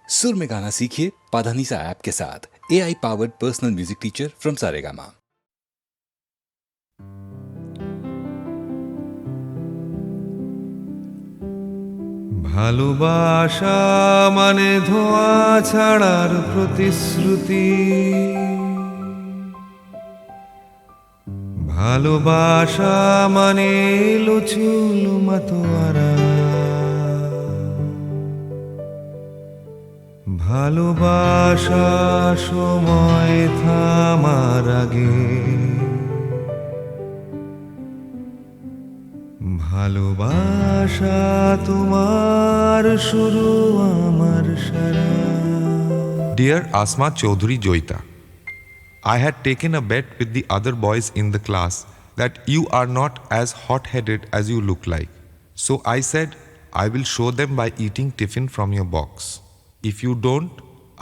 सुर में गाना सीखिए पाधानीसा ऐप के साथ। AI powered personal music teacher from Saregama. ভালোবাসা মানে ধোঁয়া ছাড়ার প্রতিশ্রুতি, ভালোবাসা মানে লুচুল মাতোয়ারা, ভালোবাসা সময় থামার আগে, ভালোবাসা তোমার শুরু আমার সারা। Dear Asma Chaudhary Joita, I had taken a bet with the other boys in the class that you are not as hot-headed as you look like. So I said, I will show them by eating tiffin from your box. If you don't,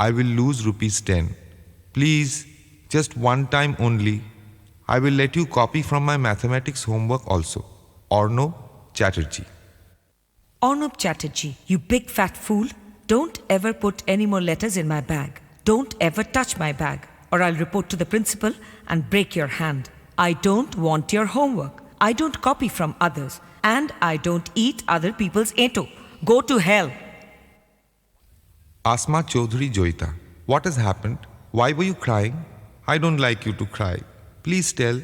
I will lose ₹10. Please, just one time only. I will let you copy from my mathematics homework also. Arnab Chatterjee. Arnab Chatterjee, you big fat fool. Don't ever put any more letters in my bag. Don't ever touch my bag, or I'll report to the principal and break your hand. I don't want your homework. I don't copy from others. And I don't eat other people's eto. Go to hell. Asma Chaudhary Joita, what has happened? Why were you crying? I don't like you to cry. Please tell.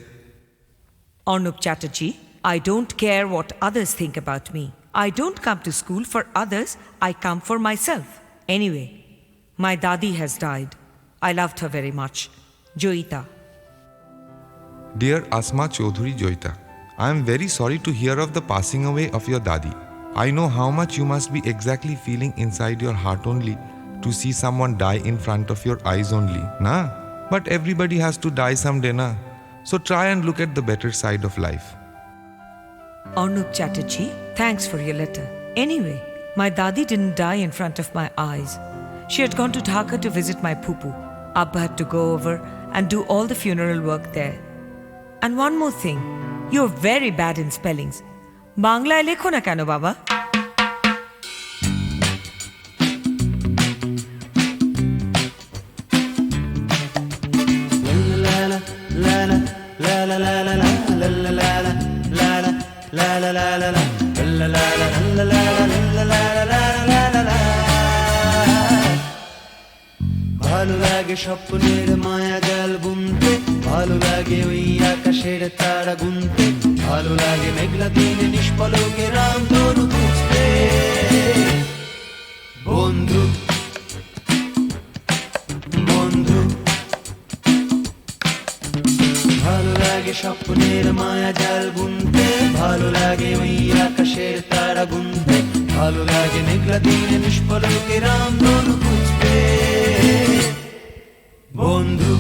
Arnab Chatterjee, I don't care what others think about me. I don't come to school for others. I come for myself. Anyway, my dadi has died. I loved her very much. Joita. Dear Asma Chaudhary Joita, I am very sorry to hear of the passing away of your dadi. I know how much you must be exactly feeling inside your heart only to see someone die in front of your eyes only, nah? But everybody has to die someday, nah? So try and look at the better side of life. Arnab Chatterjee, thanks for your letter. Anyway, my dadi didn't die in front of my eyes. She had gone to Dhaka to visit my poo-poo. Abba had to go over and do all the funeral work there. And one more thing, you're very bad in spellings. Banglaয় লেখো না কেন বাবা? ভালো লাগে স্বপ্নের মায়া জাল বুনতে, ভালো লাগে ওই আকাশের তারা গুনতে, ভালো লাগে মেঘলা দিনে নিষ্পলকে রামধনু খুঁজতে। বন্ধু বন্ধু ভালো লাগে স্বপ্নের মায়া জাল বুনতে, ভালো লাগে ওই আকাশের তারা গুনতে, ভালো লাগে মেঘলা দিনে নিষ্পলকে রামধনু খুঁজতে। বন্ধু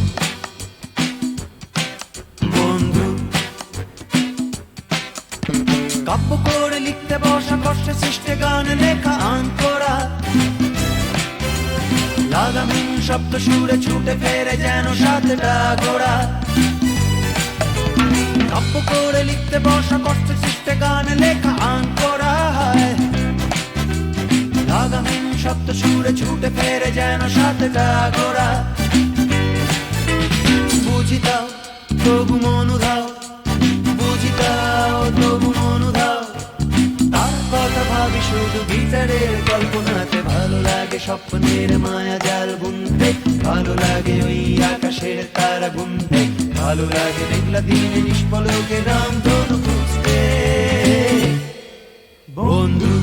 বন্ধু কাব্য করে লিখতে বসা, কষ্টে সৃষ্টে গান লেখা আঙ্করা, লাগামহীন শব্দ সুরে ছুটে ফেরে যেন সাতটা ঘোড়া। কাব্য করে লিখতে বসা, কষ্টে সৃষ্টে গান লেখা আঙ্করা, লাগামহীন শব্দ সুরে ছুটে ফেরে যেন সাতটা ঘোড়া। বুঝি দাও তবু মনুধাও, বুঝি দাও তবু মনুধাও, তার কথা ভাবি শুধু ভিতরের কল্পনাতে। ভালো লাগে স্বপ্নের মায়া জাল বুনতে, ভালো লাগে ওই আকাশের তারা গুনতে, ভালো লাগে মেঘলা দিনে নিষ্পলকে রামধনু খুঁজতে। বন্ধু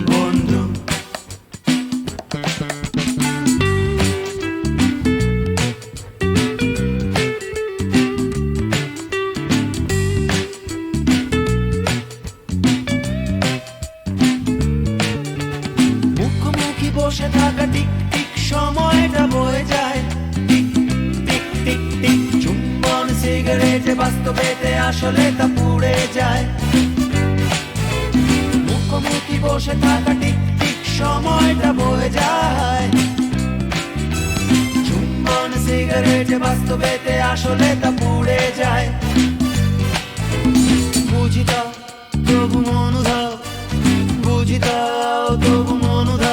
বন্ধু বসে থাকা টিক টিক সময়টা বয়ে যায়, টিক টিক টিক টিক চুম্বন সিগারেটে বাস্তবেতে আসলে তা পুড়ে যায়। মুখোমুখি বসে থাকা টিক টিক সময়টা বয়ে যায়, চুম্বন সিগারেটে বাস্তবেতে আসলে তা পুড়ে যায়। বুঝি দাও তবু মনুধাও, বুঝি দাও তবু মনুধাও,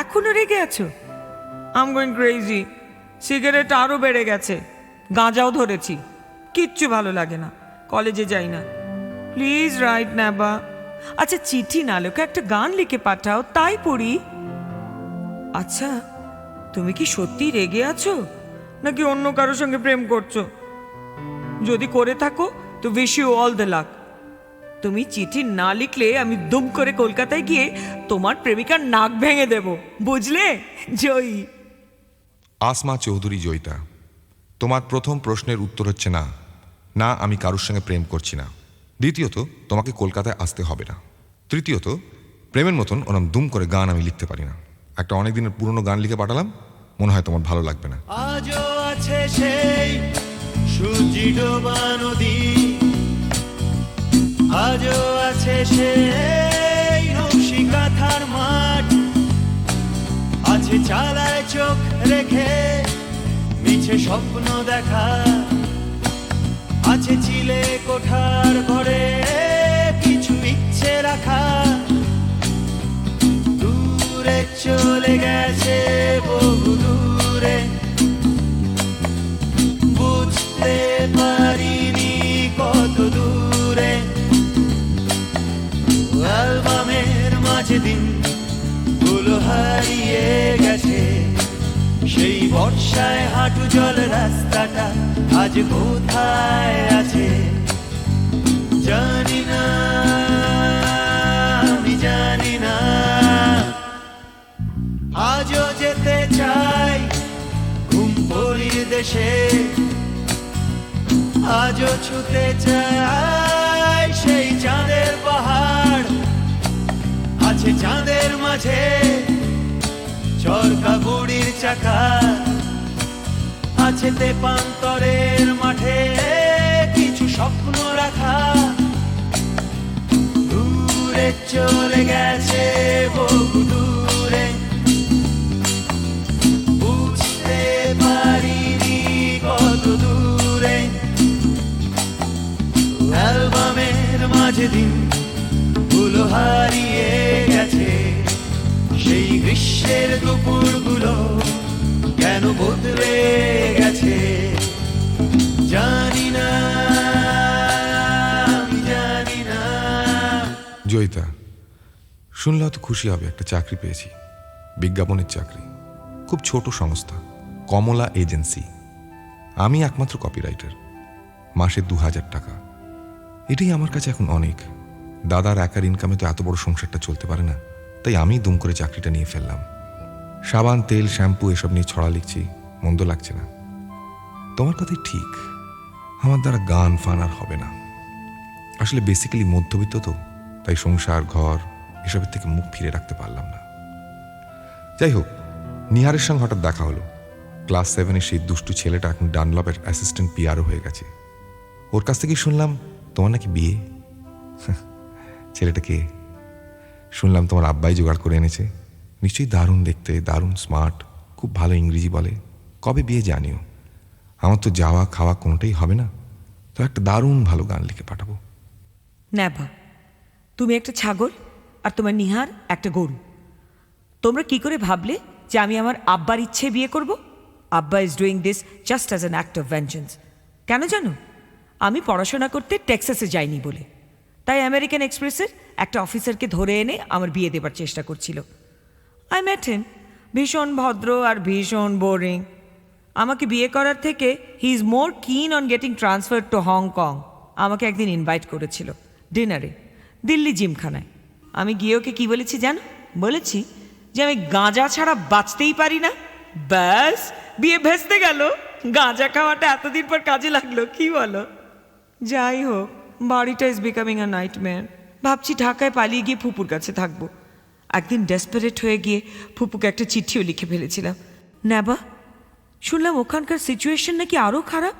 এখনো রেগে আছো? আম গোয়িং ক্রেজি। সিগারেট আরও বেড়ে গেছে, গাঁজাও ধরেছি, কিচ্ছু ভালো লাগে না, কলেজে যাই না। প্লিজ রাইট নেবা। আচ্ছা চিঠি না লোকে একটা গান লিখে পাঠাও, তাই পড়ি। আচ্ছা তুমি কি সত্যি রেগে আছো নাকি অন্য কারোর সঙ্গে প্রেম করছো? যদি করে থাকো তো wish you all the luck. তুমি চিঠি না লিখলে আমি দুম করে কলকাতায় গিয়ে তোমার প্রেমিকার নাক ভেঙে দেব, বুঝলে জয়ী? আসমা চৌধুরী জয়িতা, তোমার প্রথম প্রশ্নের উত্তর হচ্ছে না। না, আমি কারোর সঙ্গে প্রেম করছি না। দ্বিতীয়ত, তোমাকে কলকাতায় আসতে হবে না। তৃতীয়ত, প্রেমের মতন ওরম দুম করে গান আমি লিখতে পারি না। একটা অনেক দিনের পুরনো গান লিখে পাঠালাম, মনে হয় তোমার ভালো লাগবে না। আজও আছে সেই সূর্যি ডোবা নদী, আজও আছে সেই নকশি কাঁথার মাঠ, আছে চালায় চোখ রেখে মিছে স্বপ্ন দেখা, আছে চিলে কোঠার ঘরে কিছু ইচ্ছে রাখা। দূরে চলে গেছে বহু দূরে, বুঝতে পারিনি কত দূরে। অ্যালবামের মাঝে দিন গুলো হারিয়ে গেছে, সেই বর্ষায় হাঁটু জল রাস্তাটা আজ কোথায় আছে জানি না, আমি জানি না। আজও যেতে চাই ঘুমপুরির দেশে, আজও ছুতে চাই সেই চাঁদের পাহাড়, আছে চাঁদের মাঝে চরকা বুড়ির চাকা, আছে তেপান্তরের মাঠে কিছু স্বপ্ন রাখা। দূরে চলে গেছে বহু দূরে, বুঝতে পারিনি কত দূরে। অ্যালবামের মাঝে দিন গুলো হারিয়ে গেছে, সেই গ্রীষ্মের দুপুরগুলো কেন বদলে গেছে জানি না, আমি জানি না। জয়িতা, শুনলেও তো খুশি হবে, একটা চাকরি পেয়েছি, বিজ্ঞাপনের চাকরি, খুব ছোট সংস্থা, কমলা এজেন্সি। আমি একমাত্র কপিরাইটার, মাসে 2000 টাকা। এটাই আমার কাছে এখন অনেক। দাদার একার ইনকামে তো এত বড় সংসারটা চলতে পারে না, তাই আমি দুম করে চাকরিটা নিয়ে ফেললাম। সাবান, তেল, শ্যাম্পু এসব নিয়ে ছড়া লিখছি, মন্দ লাগছে না। তোমার কথাই ঠিক, আমার দ্বারা গান ফান আর হবে না। আসলে বেসিক্যালি মধ্যবিত্ত তো, তাই সংসার ঘর এসবের থেকে মুখ ফিরে রাখতে পারলাম না। যাই হোক, নিহারের সঙ্গে হঠাৎ দেখা হলো। ক্লাস 7-এর সেই দুষ্টু ছেলেটা এখন ডানলপের অ্যাসিস্ট্যান্ট পিআরও হয়ে গেছে। ওর কাছ থেকেই শুনলাম তোমার নাকি বিয়ে। ছেলেটা কে? শুনলাম তোমার আব্বাই জোগাড় করে এনেছে। নিশ্চয়ই দারুণ দেখতে, দারুণ স্মার্ট, খুব ভালো ইংরেজি বলে। কবে বিয়ে জানিও? আমার তো যাওয়া খাওয়া কোনোটাই হবে না, তো একটা দারুণ ভালো গান লিখে পাঠাবো। নেভা, তুমি একটা ছাগল আর তোমার নিহার একটা গরু। তোমরা কি করে ভাবলে যে আমি আমার আব্বার ইচ্ছে বিয়ে করব? আব্বা is doing this just as an act of vengeance. কেন জানো? আমি পড়াশোনা করতে টেক্সাসে যাইনি বলে, তাই আমেরিকান এক্সপ্রেসের একটা অফিসারকে ধরে এনে আমার বিয়ে দেবার চেষ্টা করছিল। আই মেট হিম, ভীষণ ভদ্র আর ভীষণ বোরিং। আমাকে বিয়ে করার থেকে হি ইজ মোর কিন on getting transfer to Hong Kong. আমাকে একদিন ইনভাইট করেছিল ডিনারে, দিল্লি জিমখানায়। আমি গিয়ে ওকে কী বলেছি জানো? বলেছি যে আমি গাঁজা ছাড়া বাঁচতেই পারি না। ব্যাস, বিয়ে ভেস্তে গেল। গাঁজা খাওয়াটা এতদিন পর কাজে লাগলো, কি বলো? যাই হোক, বাড়িটা ইজ বিকামিং আ নাইটমেয়ার। ভাবছি ঢাকায় পালিয়ে গিয়ে ফুপুর কাছে থাকবো। একদিন ডেসপারেট হয়ে গিয়ে ফুপুকে একটা চিঠিও লিখে ফেলেছিলাম। নেবা, শুনলাম ওখানকার সিচুয়েশন নাকি আরও খারাপ,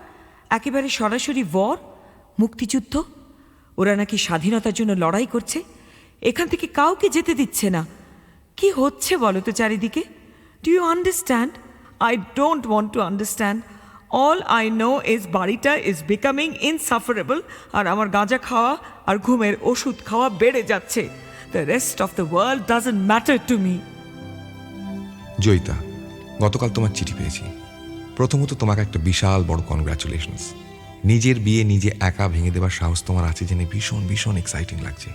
একেবারে সরাসরি ওয়ার, মুক্তিযুদ্ধ। ওরা নাকি স্বাধীনতার জন্য লড়াই করছে, এখান থেকে কাউকে যেতে দিচ্ছে না। কি হচ্ছে বলো তো চারিদিকে? Do you understand? I don't want to understand. All I know is বাড়িটা ইজ বিকামিং ইনসাফারেবল, আর আমার গাঁজা খাওয়া আর ঘুমের ওষুধ খাওয়া বেড়ে যাচ্ছে। The rest of the world doesn't matter to me. Joyita, গতকাল তোমার চিঠি পেয়েছি। প্রথমত তোমাকে একটা বিশাল বড় কনগ্রাচুলেশনস। নিজের বিয়ে নিজে একা ভেঙে দেবার সাহস তোমার আছে জেনে ভীষণ ভীষণ এক্সাইটিং লাগছে।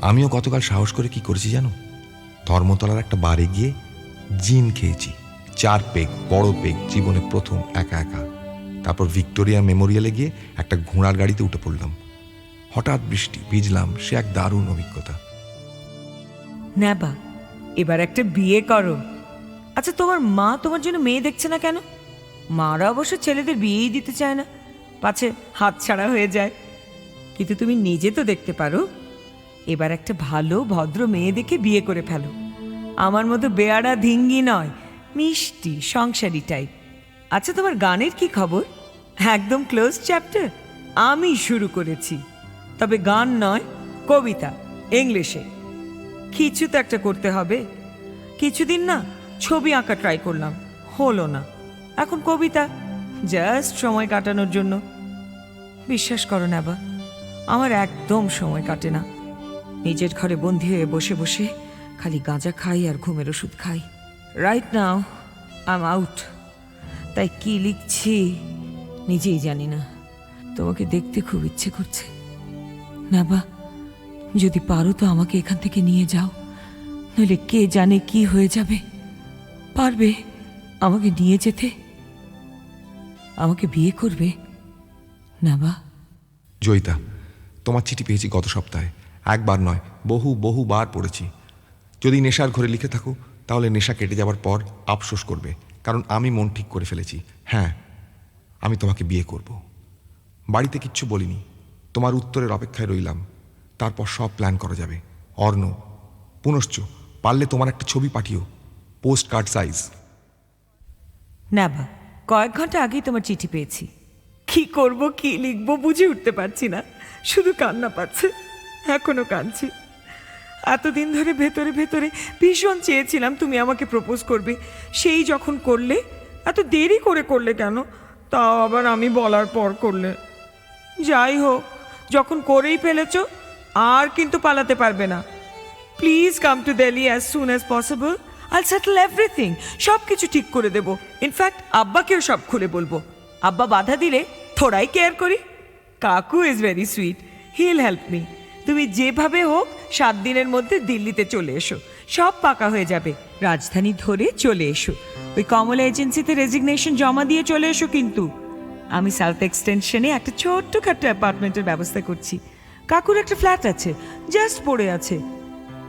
আমিও গতকাল সাহস করে কি করেছি জানো? ধর্মতলার একটা বারে গিয়ে জিন খেয়েছি, 4 পেগ, বড় পেগ, জীবনে প্রথম, একা একা। তারপর ভিক্টোরিয়া মেমোরিয়ালে গিয়ে একটা ঘোড়ার গাড়িতে উঠে পড়লাম। হঠাৎ বৃষ্টি, ভিজলাম, সে এক দারুণ অভিজ্ঞতা। নেবা, এবার একটা বিয়ে করো। আচ্ছা, তোমার মা তোমার জন্য মেয়ে দেখছে না কেন? মারা অবশ্য ছেলেদের বিয়েই দিতে চায় না, পাছে হাত ছাড়া হয়ে যায়। কিন্তু তুমি নিজে তো দেখতে পারো। এবার একটা ভালো ভদ্র মেয়ে দেখে বিয়ে করে ফেলো। আমার মতো বেয়াড়া ধিঙ্গি নয়, মিষ্টি সংসারী টাইপ। আচ্ছা, তোমার গানের কি খবর? একদম ক্লোজ চ্যাপ্টার আমি শুরু করেছি, তবে গান নয়, কবিতা, ইংলিশে। কিছু তো একটা করতে হবে। কিছুদিন না ছবি আঁকা ট্রাই করলাম, হলো না। এখন কবিতা, জাস্ট সময় কাটানোর জন্য। বিশ্বাস করো নেবা, আমার একদম সময় কাটে না। নিজের ঘরে বন্দি হয়ে বসে বসে খালি গাঁজা খাই আর ঘুমের ওষুধ খাই। Right now I am out. তাই কি লিখছি নিজেই জানি না। তোমাকে দেখতে খুব ইচ্ছে করছে নেবা। যদি পারো তো আমাকে এখান থেকে নিয়ে যাও, নইলে কে জানে কি হয়ে যাবে। পারবে আমাকে নিয়ে যেতে? আমাকে বিয়ে করবে নেবা? জয়িতা, তোমার চিঠি পেয়েছি গত সপ্তাহে। একবার নয়, বহুবার পড়েছি। যদি নেশার ঘরে লিখে থাকো তাহলে নেশা কেটে যাবার পর আফসোস করবে, কারণ আমি মন ঠিক করে ফেলেছি। হ্যাঁ, আমি তোমাকে বিয়ে করব। বাড়িতে কিচ্ছু বলিনি, তোমার উত্তরের অপেক্ষায় রইলাম। তারপর সব প্ল্যান করা যাবে। অর্ণ, পুনশ্চ পারলে তোমার একটা ছবি পাঠিও, পোস্ট কার্ড সাইজ। নেবা, কয়েক ঘন্টা আগেই তোমার চিঠি পেয়েছি। কি করব, কি লিখবো বুঝে উঠতে পারছি না, শুধু কান্না পাচ্ছে। এখনো কাঁদছি। এতদিন ধরে ভেতরে ভেতরে ভীষণ চেয়েছিলাম তুমি আমাকে প্রপোজ করবে। সেই যখন করলে, এত দেরি করে করলে কেন? তাও আবার আমি বলার পর করলে। যাই হোক, যখন করেই ফেলেছ আর কিন্তু পালাতে পারবে না। Please come to Delhi as soon as possible. I'll settle everything, সব কিছু ঠিক করে দেবো। ইনফ্যাক্ট আব্বাকেও সব খুলে বলবো। আব্বা বাধা দিলে থোড়াই কেয়ার করি। কাকু is very sweet, he'll help me. তুমি যেভাবে হোক 7 দিনের মধ্যে দিল্লিতে চলে এসো, সব পাকা হয়ে যাবে। রাজধানী ধরে চলে এসো। ওই কমলা এজেন্সিতে রেজিগনেশন জমা দিয়ে চলে এসো। কিন্তু আমি সাউথ এক্সটেনশনে একটা ছোট্টখাট্ট অ্যাপার্টমেন্টের ব্যবস্থা করছি। কাকুর একটা ফ্ল্যাট আছে, জাস্ট পড়ে আছে।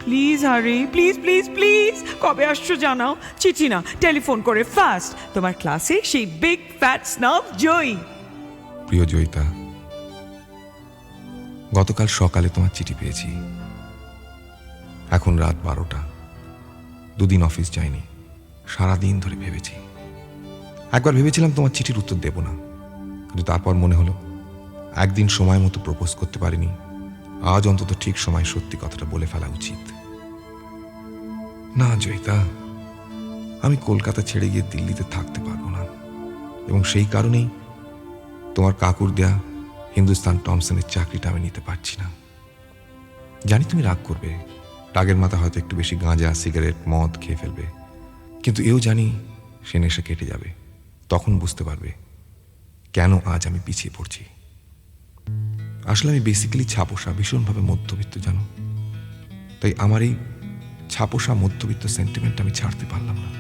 প্লিজ হারি, প্লিজ প্লিজ প্লিজ। কবে আসছো জানাও, চিঠি না টেলিফোন করে ফাস্ট। তোমার ক্লাসে সেই বিগ ফ্যাট স্নব জয়ী। প্রিয় জয়িতা, গতকাল সকালে তোমার চিঠি পেয়েছি। এখন রাত 12টা। 2 দিন অফিস যাইনি। সারাদিন ধরে ভেবেছি। একবার ভেবেছিলাম তোমার চিঠির উত্তর দেব না, কিন্তু তারপর মনে হলো একদিন সময় মতো প্রপোজ করতে পারিনি, আজ অন্তত ঠিক সময় সত্যি কথাটা বলে ফেলা উচিত। না জয়িতা, আমি কলকাতা ছেড়ে গিয়ে দিল্লিতে থাকতে পারবো না, এবং সেই কারণেই তোমার কাকুর দেয়া হিন্দুস্তান টমসনের চাকরিটা আমি নিতে পারছি না। জানি তুমি রাগ করবে, রাগের মাথা হয়তো একটু বেশি গাঁজা, সিগারেট, মদ খেয়ে ফেলবে, কিন্তু এও জানি সে নেশা কেটে যাবে। তখন বুঝতে পারবে কেন আজ আমি পিছিয়ে পড়ছি। আসলে আমি বেসিক্যালি ছাপোষা, ভীষণভাবে মধ্যবিত্ত জানো। তাই আমার এই ছাপোষা মধ্যবিত্ত সেন্টিমেন্ট আমি ছাড়তে পারলাম না।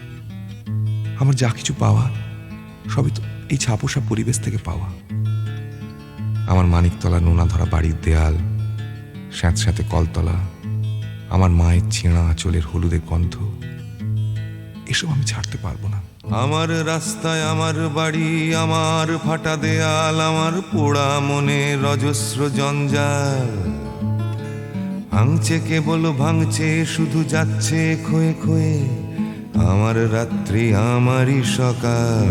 আমার যা কিছু পাওয়া সবই তো এই ছাপোষা পরিবেশ থেকে পাওয়া। আমার মানিকতলা নোনা ধরা বাড়ির দেয়াল, স্যাঁতস্যাঁতে কলতলা, আমার মায়ের ছেঁড়া আঁচলের হলুদের গন্ধ, এসব আমি ছাড়তে পারবো না। আমার রাস্তায় আমার বাড়ি, আমার ফাটা দেয়াল, আমার পোড়া মনে অজস্র জঞ্জাল। ভাঙছে কেবল ভাঙছে, শুধু যাচ্ছে ক্ষয়ে ক্ষয়ে আমার রাত্রি, আমারই সকাল।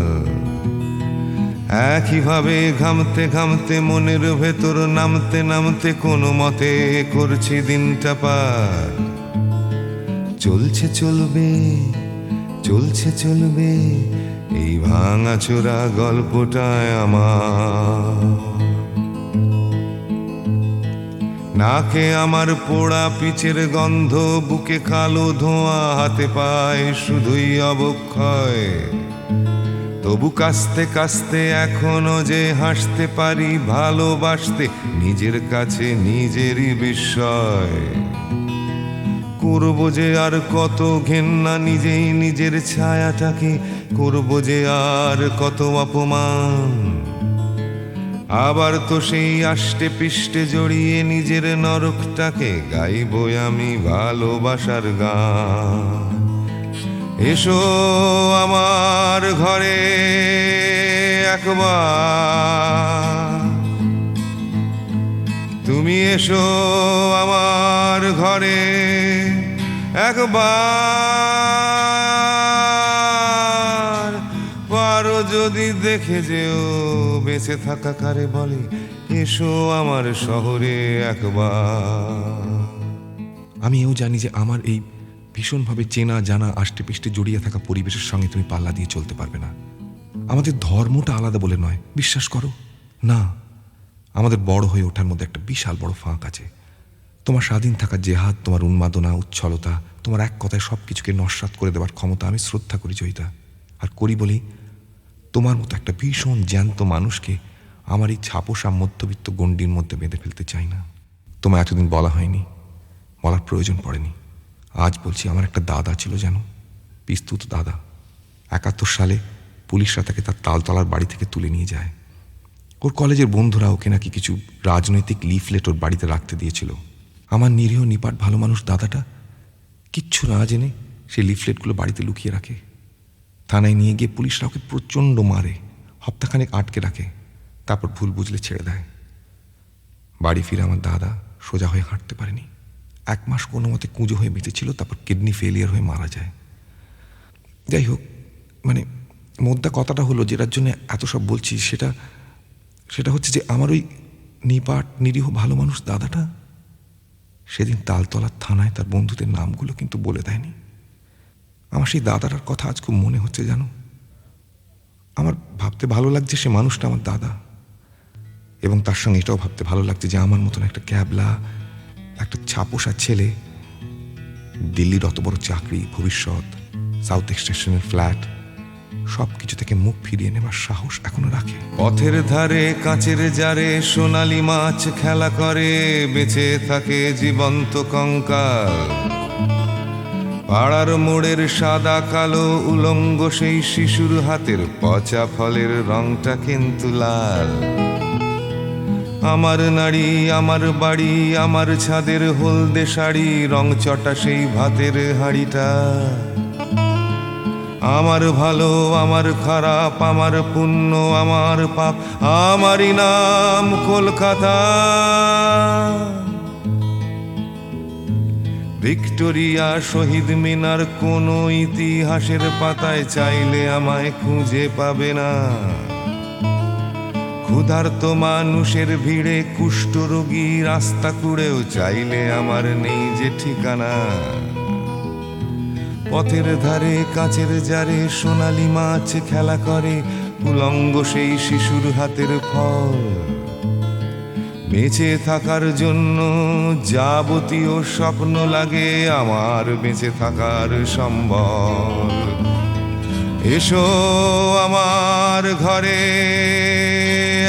একইভাবে ঘামতে ঘামতে মনের ভেতর নামতে নামতে কোনো মতে করছি দিনটা পার। চলছে চলবে, চলছে চলবে এই ভাঙাচোরা গল্পটায় আমার। নাকে আমার পোড়া পিচের গন্ধ, বুকে কালো ধোঁয়া, হাতে পায় শুধুই অবক্ষয়। তবু কাস্তে কাস্তে এখনো যে হাসতে পারি, ভালোবাসতে নিজের কাছে নিজেরই বিস্ময়। করবো যে আর কত ঘেন্না নিজেই নিজের ছায়াটাকে, করবো যে আর কত অপমান। আবার তো সেই আষ্টে পৃষ্ঠে জড়িয়ে নিজের নরকটাকে গাইবো আমি ভালোবাসার গান। এসো আমার ঘরে একবার, তুমি এসো আমার ঘরে একবার। পারো যদি দেখে যেও বেঁচে থাকা কারে বলে, এসো আমার শহরে একবার। আমি এও জানি যে আমার এই ভীষণভাবে চেনা জানা আষ্টে পৃষ্ঠে জড়িয়ে থাকা পরিবেশের সঙ্গে তুমি পাল্লা দিয়ে চলতে পারবে না। আমাদের ধর্মটা আলাদা বলে নয়, বিশ্বাস করো না, আমাদের বড় হয়ে ওঠার মধ্যে একটা বিশাল বড় ফাঁক আছে। তোমার স্বাধীন থাকার জেহাদ, তোমার উন্মাদনা, উচ্ছলতা, তোমার এক কথায় সব কিছুকে নস্যাৎ করে দেওয়ার ক্ষমতা আমি শ্রদ্ধা করি জয়িতা। আর করি বলেই তোমার মতো একটা ভীষণ জ্যান্ত মানুষকে আমার এই ছাপোষা মধ্যবিত্ত গণ্ডির মধ্যে বেঁধে ফেলতে চাই না। তোমায় এতদিন বলা হয়নি, বলার প্রয়োজন পড়েনি। আজ বলছি, আমার একটা দাদা ছিল জানো, পিস্তুত দাদা। 71 সালে পুলিশরা তাকে তার তালতলার বাড়ি থেকে তুলে নিয়ে যায়। ওর কলেজের বন্ধুরা ওকে নাকি কিছু রাজনৈতিক লিফলেট ওর বাড়িতে রাখতে দিয়েছিল। আমার নিরীহ নিপাট ভালো মানুষ দাদাটা কিচ্ছু না জেনে সেই লিফলেটগুলো বাড়িতে লুকিয়ে রাখে। থানায় নিয়ে গিয়ে পুলিশরা ওকে প্রচণ্ড মারে, হপ্তাখানেক আটকে রাখে, তারপর ভুল বুঝলে ছেড়ে দেয়। বাড়ি ফিরে আমার দাদা সোজা হয়ে হাঁটতে পারেনি। 1 মাস কোনো মতে কুঁজো হয়ে বেঁচেছিল, তারপর কিডনি ফেলিয়ার হয়ে মারা যায়। যাই হোক, মানে মোদ্দা কথাটা হলো, যেটার জন্য এত সব বলছি, সেটা হচ্ছে যে আমার ওই নিপাট নিরীহ ভালো মানুষ দাদাটা সেদিন তালতলার থানায় তার বন্ধুদের নামগুলো কিন্তু বলে দেয়নি। আমার সেই দাদাটার কথা আজ খুব মনে হচ্ছে জানো। আমার ভাবতে ভালো লাগছে সে মানুষটা আমার দাদা, এবং তার সঙ্গে এটাও ভাবতে ভালো লাগছে যে আমার মতন একটা ক্যাবলা, একটা ছাপোষা ছেলে দিল্লির অত বড় চাকরি, ভবিষ্যৎ, সাউথ এক্সটেনশনের ফ্ল্যাট, সব কিছু থেকে মুখ ফিরিয়ে নেবার সাহস এখনো রাখে। পথের ধারে কাঁচের জারে সোনালি মাছ খেলা করে, বেঁচে থাকে জীবন্ত কঙ্কাল। পাড়ার মোড়ের সাদা কালো উলঙ্গ সেই শিশুর হাতের পচা ফলের রংটা কিন্তু লাল। আমার নারী, আমার বাড়ি, আমার ছাদের হলদে শাড়ি, রং চটা সেই ভাতের হাঁড়িটা। আমার ভালো, আমার খারাপ, আমার পুণ্য, আমার পাপ, আমারই নাম কলকাতা। ভিক্টোরিয়া, শহীদ মিনার কোনো ইতিহাসের পাতায় চাইলে আমায় খুঁজে পাবে না। ক্ষুধার্ত মানুষের ভিড়ে কুষ্ঠরোগী রাস্তা কুড়েও চাইলে আমার নেই যে ঠিকানা। পথের ধারে কাঁচের জারে সোনালি মাছ খেলা করে, উলঙ্গ সেই শিশুর হাতের ফল। বেঁচে থাকার জন্য যাবতীয় স্বপ্ন লাগে আমার বেঁচে থাকার সম্বল। এসো আমার ঘরে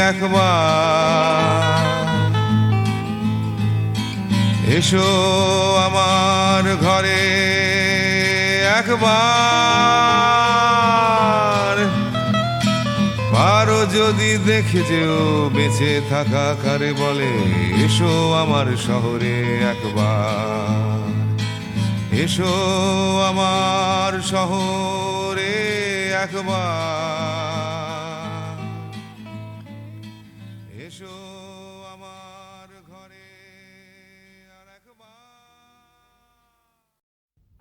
একবার, এসো আমার ঘরে একবার। পারো যদি দেখে যেও বেঁচে থাকা কারে বলে, এসো আমার শহরে একবার, এসো আমার শহরে একবার, এসো আমার ঘরে আর একবার।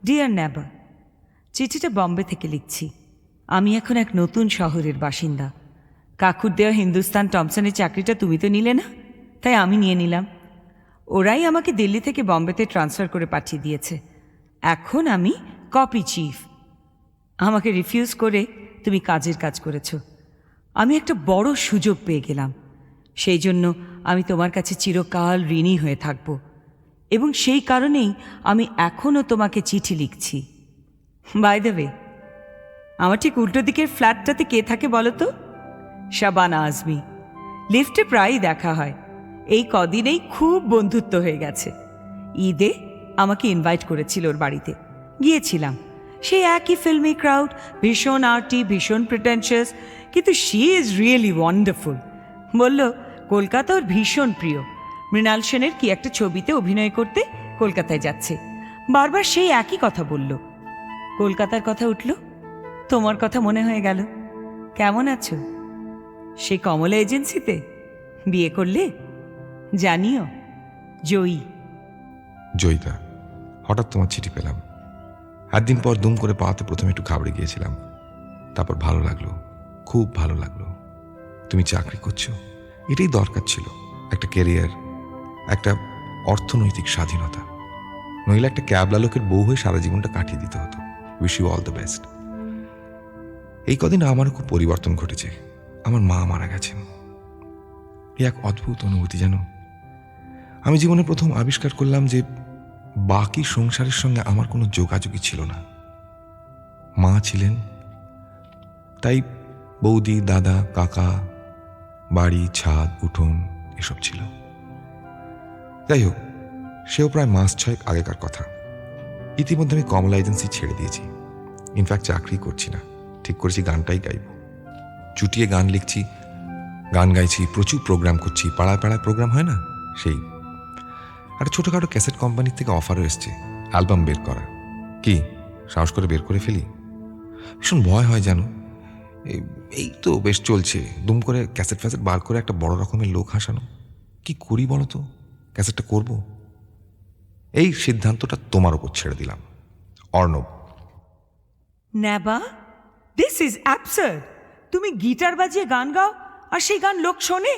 ডিয়ার নেবা, চিঠিটা বম্বে থেকে লিখছি। আমি এখন এক নতুন শহরের বাসিন্দা। কাকুর দেওয়া হিন্দুস্তান টমসনের চাকরিটা তুমি তো নিলে না, তাই আমি নিয়ে নিলাম। ওরাই আমাকে দিল্লি থেকে বম্বেতে ট্রান্সফার করে পাঠিয়ে দিয়েছে। এখন আমি কপি চিফ। আমাকে রিফিউজ করে তুমি কাজের কাজ করেছ। আমি একটা বড় সুযোগ পেয়ে গেলাম, সেই জন্য আমি তোমার কাছে চিরকাল ঋণী হয়ে থাকব, এবং সেই কারণেই আমি এখনও তোমাকে চিঠি লিখছি। বাই দ্য ওয়ে, আমার ঠিক উল্টো দিকের ফ্ল্যাটটাতে কে থাকে বলো তো? শাবানা আজমি। লিফটে প্রায়ই দেখা হয়, এই কদিনেই খুব বন্ধুত্ব হয়ে গেছে। ঈদে আমাকে ইনভাইট করেছিল ওর বাড়িতে, গিয়েছিলাম। সেই একই ফিল্মি ক্রাউড, ভীষণ আর্টি, ভীষণ প্রিটেনশিয়াস, কিন্তু শি ইজ রিয়েলি ওয়ান্ডারফুল। বলল কলকাতা ওর ভীষণ প্রিয়, মৃণাল সেনের কি একটা ছবিতে অভিনয় করতে কলকাতায় যাচ্ছে। বারবার সেই একই কথা বলল। কলকাতার কথা উঠল, তোমার কথা মনে হয়ে গেল। কেমন আছো? সেই কমলা এজেন্সিতে বিয়ে করলে? জানিও, জয়ী। জয়িতা, হঠাৎ তোমার চিঠি পেলাম। একদিন পর দুম করে পাওয়াতে প্রথমে একটু ঘাবড়ে গিয়েছিলাম, তারপর ভালো লাগলো, খুব ভালো লাগলো। তুমি চাকরি করছো, এটাই দরকার ছিল। একটা ক্যারিয়ার, একটা অর্থনৈতিক স্বাধীনতা। নইলে একটা ক্যাবলা লোকের বউ হয়ে সারা জীবনটা কাটিয়ে দিতে হতো। Wish you all the best. এই কদিন আমারও খুব পরিবর্তন ঘটেছে। আমার মা মারা গেছেন। এই এক অদ্ভুত অনুভূতি, জানো। আমি জীবনে প্রথম আবিষ্কার করলাম যে বাকি সংসারের সঙ্গে আমার কোনো যোগাযোগই ছিল না। মা ছিলেন, তাই বৌদি, দাদা, কাকা, বাড়ি, ছাদ, উঠোন এসব ছিল। যাই হোক, সেও প্রায় মাস 6 আগেকার কথা। ইতিমধ্যে আমি কমলা এজেন্সি ছেড়ে দিয়েছি। ইনফ্যাক্ট চাকরি করছি না, ঠিক করেছি গানটাই গাইব। চুটিয়ে গান লিখছি, গান গাইছি, প্রচুর প্রোগ্রাম করছি। পাড়ায় পাড়ায় প্রোগ্রাম হয় না, সেই। একটা ছোটোখাটো ক্যাসেট কোম্পানির থেকে অফারও এসছে অ্যালবাম বের করা। কি সাহস করে বের করে ফেলি? ভীষণ ভয় হয় জানো। এই তো বেশ চলছে, দুম করে ক্যাসেট ফ্যাসেট বার করে একটা বড় রকমের লোক হাসানো। কি করি বলো তো? ক্যাসেটটা করব? এই সিদ্ধান্তটা তোমার ওপর ছেড়ে দিলাম। অর্ণব। নেবা, দিস ইজ অ্যাবসার্ড। তুমি গিটার বাজিয়ে গান গাও আর সেই গান লোক শোনে?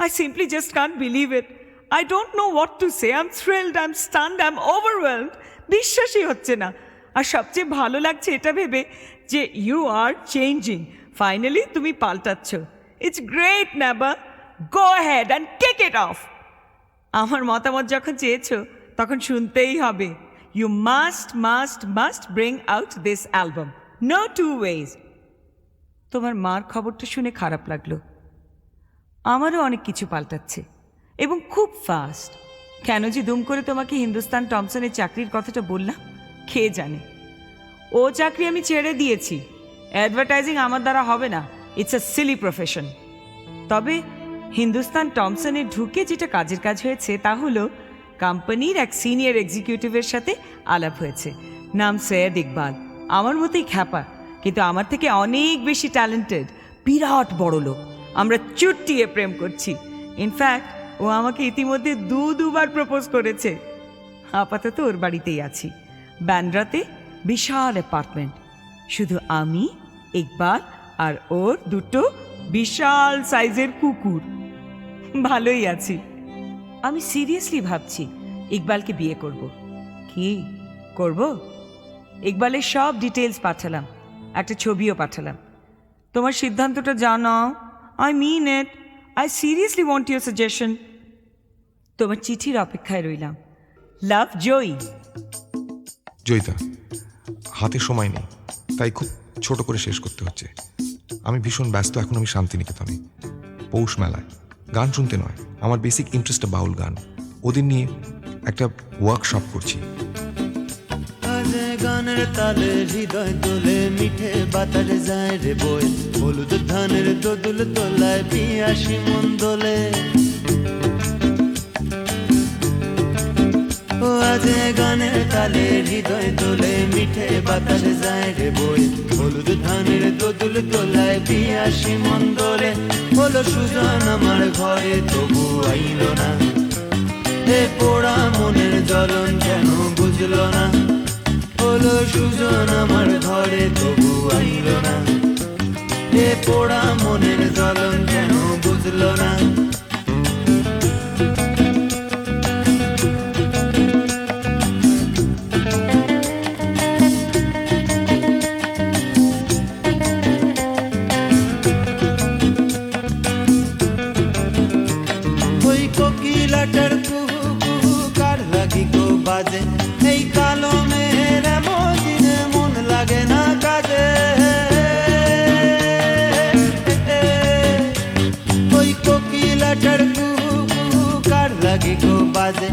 I simply just can't believe it. I don't know what to say. I am thrilled, I am stunned, I am overwhelmed. বিশ্বাসই হচ্ছে না। আর সবচেয়ে ভালো লাগছে এটা ভেবে যে ইউ আর চেঞ্জিং। ফাইনালি তুমি পাল্টাচ্ছ। ইটস গ্রেট নেবা, go head and take it off. আমার মতামত যখন চেয়েছো তখন শুনতেই হবে। You must must must bring out this album, no two ways. তোমার মার খবরটা শুনে খারাপ লাগলো। আমারও অনেক কিছু পাল্টাচ্ছে, এবং খুব ফাস্ট। কেন যে দুম করে তোমাকে হিন্দুস্তান টমসনের চাকরির কথাটা বললাম কে জানে। ও চাকরি আমি ছেড়ে দিয়েছি। অ্যাডভার্টাইজিং আমার দ্বারা হবে না, ইটস আ সিলি প্রফেশন। তবে হিন্দুস্তান টমসনে ঢুকে যেটা কাজের কাজ হয়েছে তা হলো কোম্পানির এক সিনিয়র এক্সিকিউটিভের সাথে আলাপ হয়েছে। নাম সৈয়দ ইকবাল। আমার মতোই খ্যাপা, কিন্তু আমার থেকে অনেক বেশি ট্যালেন্টেড, বিরাট বড় লোক। আমরা চুটিয়ে প্রেম করছি। ইনফ্যাক্ট ও আমাকে ইতিমধ্যে দুবার প্রপোজ করেছে। আপাতত ওর বাড়িতেই আছি, ব্যান্ড্রাতে, বিশাল অ্যাপার্টমেন্ট। শুধু আমি, ইকবাল আর ওর 2 বিশাল সাইজের কুকুর। ভালোই আছি। আমি সিরিয়াসলি ভাবছি ইকবালকে বিয়ে করব। কি করব? ইকবালের সব ডিটেলস পাঠালাম, একটা ছবিও পাঠালাম। তোমার সিদ্ধান্তটা জানাও। I mean it. I seriously want your suggestion. তোমার চিঠির অপেক্ষায় রইলাম। লাভ, জয়ী। জয়িতা, হাতে সময় নেই, তাই খুব ছোট করে শেষ করতে হচ্ছে। আমি ভীষণ ব্যস্ত এখন। আমি শান্তিনিকেতনে পৌষ মেলায় গান শুনতে নয়, আমার বেসিক ইন্টারেস্টটা বাউল গান। ওদের নিয়ে একটা ওয়ার্কশপ করছি। গানের তালে হৃদয় তোলে, মিঠে বাতাস যায় রে বই। হলুদ ধানের দোদুল তোলায় পিয়াসি মন দোলে। ও আজে গানের তালে হৃদয় তোলে, মিঠে বাতাস যায় রে বই। হলুদ ধানের দোদুল তোলায় পিয়াসি মন দোলে। হলো সুজন আমার ঘরে, তবু আইল না। এ পোড়া মনের জ্বলন কেন বুঝলো না? হলো সুজন আমার ঘরে, তবু আইল না। এ পোড়া মনের জ্বলন কেন বুঝলো না? ওই বাজে।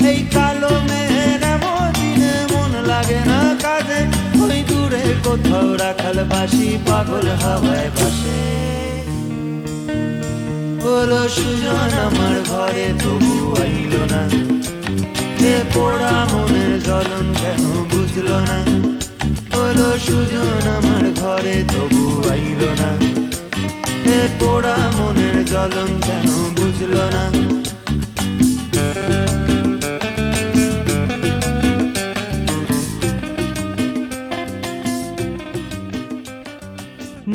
এই কালো মেঘের এমন দিনে মন লাগে না কাজে, ওই দূরে কোথাও রাখাল বাসি পাগল হাওয়ায় ভাসে। হলো সুজন আমার ঘরে তবু আইল না, এ পোড়া মনের জ্বলন কেন বুঝলো না। হলো সুজন আমার ঘরে তবু আইল না, এ পোড়া মনের জ্বলন কেন বুঝলো না।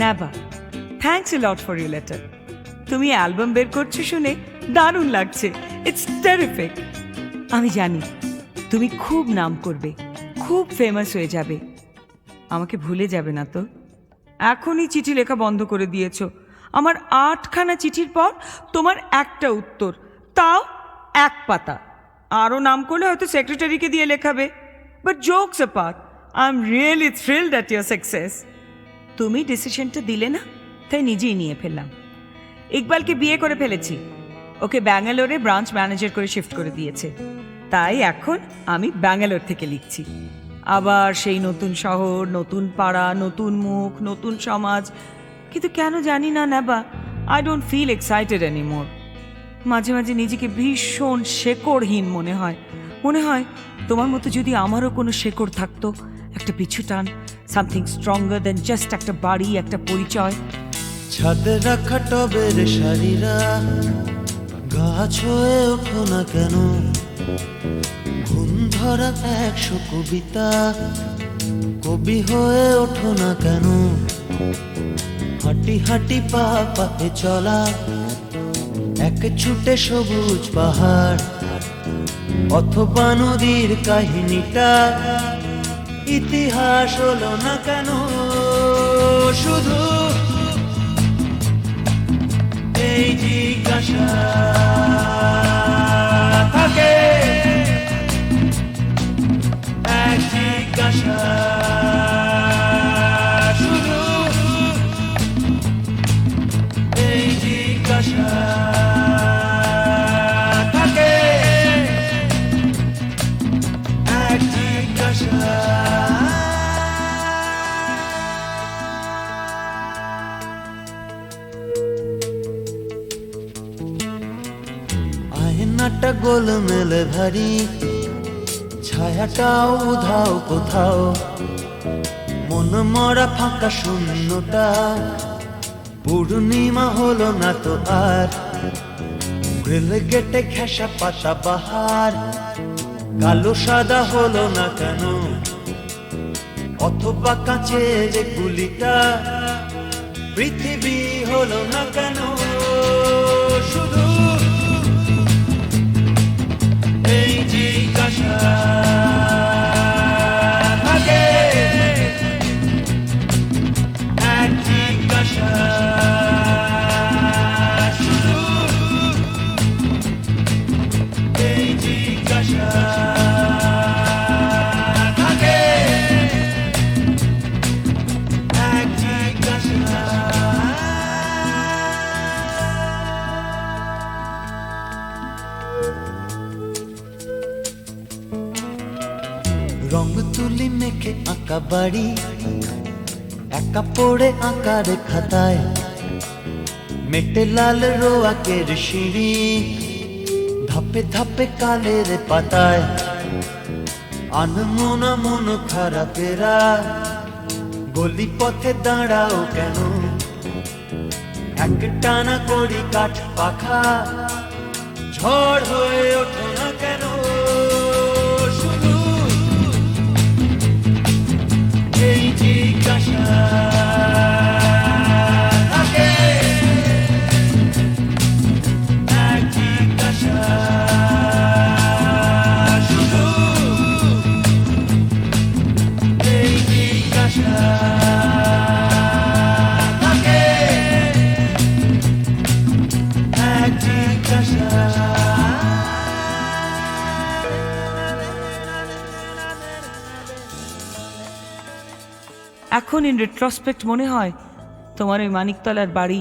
Naba, thanks a lot for your letter. তুমি অ্যালবাম বের করছো শুনে দারুণ লাগছে। It's terrific. আমি জানি তুমি খুব নাম করবে, খুব ফেমাস হয়ে যাবে। আমাকে ভুলে যাবে না তো? এখনই চিঠি লেখা বন্ধ করে দিয়েছো। আমার 8খানা চিঠির পর তোমার একটা উত্তর, তাও 1 পাতা। আরও নাম করলে হয়তো সেক্রেটারিকে দিয়ে লেখাবে। But jokes apart, I am really thrilled at your success. তুমি ডিসিশনটা দিলে না, তাই নিজেই নিয়ে ফেললাম। ইকবালকে বিয়ে করে ফেলেছি, ওকে ব্যাঙ্গালোরে ব্রাঞ্চ ম্যানেজার করে শিফট করে দিয়েছে। তাই এখন আমি ব্যাঙ্গালোর থেকে লিখছি। আবার সেই নতুন শহর, নতুন পাড়া, নতুন মুখ, নতুন সমাজ। কিন্তু কেন জানি না নেবা, I don't feel excited anymore. মাঝে মাঝে নিজেকে ভীষণ শেকড়হীন মনে হয়। মনে হয় তোমার মতো যদি আমারও কোনো শেকড় থাকতো, একটা পিছু টান, সামথিং স্ট্রঙ্গার দেন জাস্ট একটা বাড়ি, একটা পরিচয়। ছাদে রাখা টবের শাড়িরা গাছ হয়ে ওঠো না কেন, ঘুম ধরা 100 কবিতা কবি হয়ে ওঠো না কেন। হাঁটি হাঁটি পা পায়ে চলা, এক ছুটে সবুজ পাহাড় অথবা নদীর কাহিনীটা ইতিহাস হলো না কেন। শুধু এই জিজ্ঞাসা থাকে, এক জিজ্ঞাসা, শুধু এই জিজ্ঞাসা থাকে, এক জিজ্ঞাসা। আয়নাটা গোলমেলে ভারী, ছায়াটাও উধাও কোথাও, মন মরা ফাঁকা শূন্যটা পূর্ণিমা হলো না তো আর। রেল গেটে ঘেঁষা পাতা বাহার কালো সাদা হলো না কেন, অথবা কাঁচের গুলিটা পৃথিবী হলো না কেন। শুধু এই জিজ্ঞাসা থাকে, এক জিজ্ঞাসা, শুধু এই জিজ্ঞাসা থাকে, এক জিজ্ঞাসা। রং তুলি মেখে আঁকা বাড়ি, একা পড়ে আঁকার খাতায়, মেটে লাল রোয়াকের সিঁড়ি, ধাপে ধাপে কালের পাতায়। আনমনা মন খারাপেরা গলি পথে দাঁড়াও কেন, এক টানা করি কাঠ পাখা ঝড় হয়ে ওঠো না কেন। শুধু এই জিজ্ঞাসা থাকে, এক জিজ্ঞাসা, শুধু এই জিজ্ঞাসা থাকে, এক জিজ্ঞাসা। এখন ইন রেট্রোস্পেক্ট মনে হয় তোমার ওই মানিকতলার বাড়ি,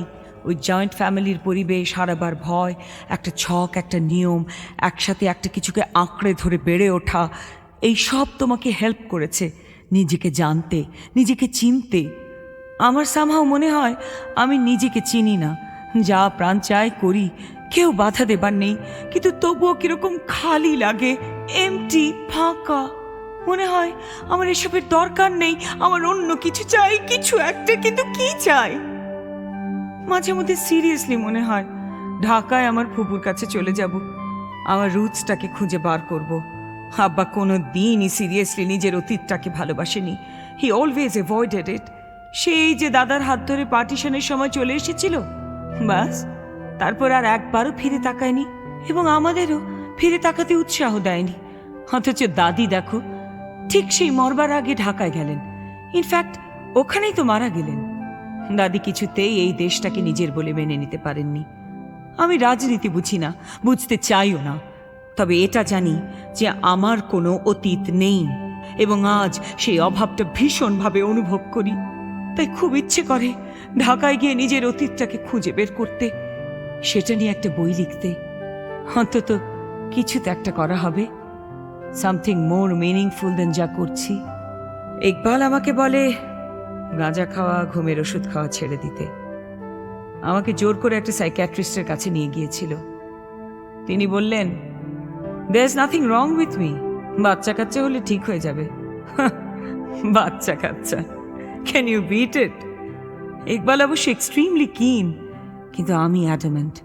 ওই জয়েন্ট ফ্যামিলির পরিবেশ, হারাবার ভয়, একটা ছক, একটা নিয়ম, একসাথে একটা কিছুকে আঁকড়ে ধরে বেড়ে ওঠা, এই সব তোমাকে হেল্প করেছে নিজেকে জানতে, নিজেকে চিনতে। আমার সামহাও মনে হয় আমি নিজেকে চিনি না, যা প্রাণ চায় করি, কেউ বাধা দেবার নেই, কিন্তু তবুও কিরকম খালি লাগে, এমটি, ফাঁকা। মনে হয় আমার এসবের দরকার নেই, আমার অন্য কিছু চাই, কিছু একটা, কিন্তু কি চাই? মাঝে মধ্যে সিরিয়াসলি মনে হয় ঢাকায় আমার ফুপুর কাছে চলে যাব, আমার রুটসটাকে খুঁজে বার করব। আব্বা কোনো দিনই সিরিয়াসলি নিজের অতীতটাকে ভালোবাসেনি, হি অলওয়েজ অ্যাভয়েডেড ইট। সেই যে দাদার হাত ধরে পার্টিশনের সময় চলে এসেছিল, বাস তারপর আর একবারও ফিরে তাকায়নি, এবং আমাদেরও ফিরে তাকাতে উৎসাহ দেয়নি। অথচ দাদি দেখো, ঠিক সেই মরবার আগে ঢাকায় গেলেন, ইনফ্যাক্ট ওখানেই তো মারা গেলেন। দাদি কিছুতেই এই দেশটাকে নিজের বলে মেনে নিতে পারেননি। আমি রাজনীতি বুঝি না, বুঝতে চাইও না, তবে এটা জানি যে আমার কোনো অতীত নেই, এবং আজ সেই অভাবটা ভীষণভাবে অনুভব করি। তাই খুব ইচ্ছে করে ঢাকায় গিয়ে নিজের অতীতটাকে খুঁজে বের করতে, সেটা নিয়ে একটা বই লিখতে। অন্তত কিছু তো একটা করা হবে, সামথিং মোর মিনিংফুল দেন যা করছি। ইকবাল আমাকে বলে গাঁজা খাওয়া, ঘুমের ওষুধ খাওয়া ছেড়ে দিতে। আমাকে জোর করে একটা সাইকিয়াট্রিস্টের কাছে নিয়ে গিয়েছিল। তিনি বললেন, there is nothing wrong with me, বাচ্চা কাচ্চা হলে ঠিক হয়ে যাবে। বাচ্চা কাচ্চা, can you beat it? Iqbal অবশ্য এক্সট্রিমলি কিন, কিন্তু আমি অ্যাডামেন্ট,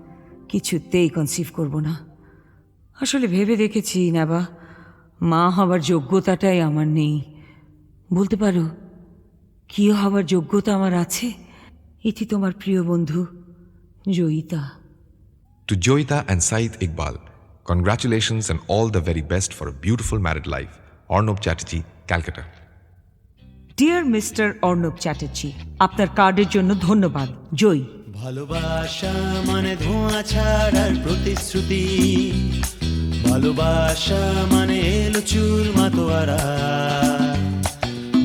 কিছুতেই কনসিভ করব না। আসলে ভেবে দেখেছি নেবা, মা হবার যোগ্যতাটাই আমার নেই। বলতে পারো কি হবার যোগ্যতা আমার আছে? এটি তোমার প্রিয় বন্ধু Joyita. To Joyita and Said Iqbal, congratulations and all the very best for a beautiful married life. Arnab Chatterjee, Calcutta. Dear mister Arnab Chatterjee, আপনার কার্ডের জন্য ধন্যবাদ। জয়। ভালোবাসা মানে ধোঁয়া ছাড়ার প্রতিশ্রুতি, ভালোবাসা মানে এলো চুল মাতোয়ারা,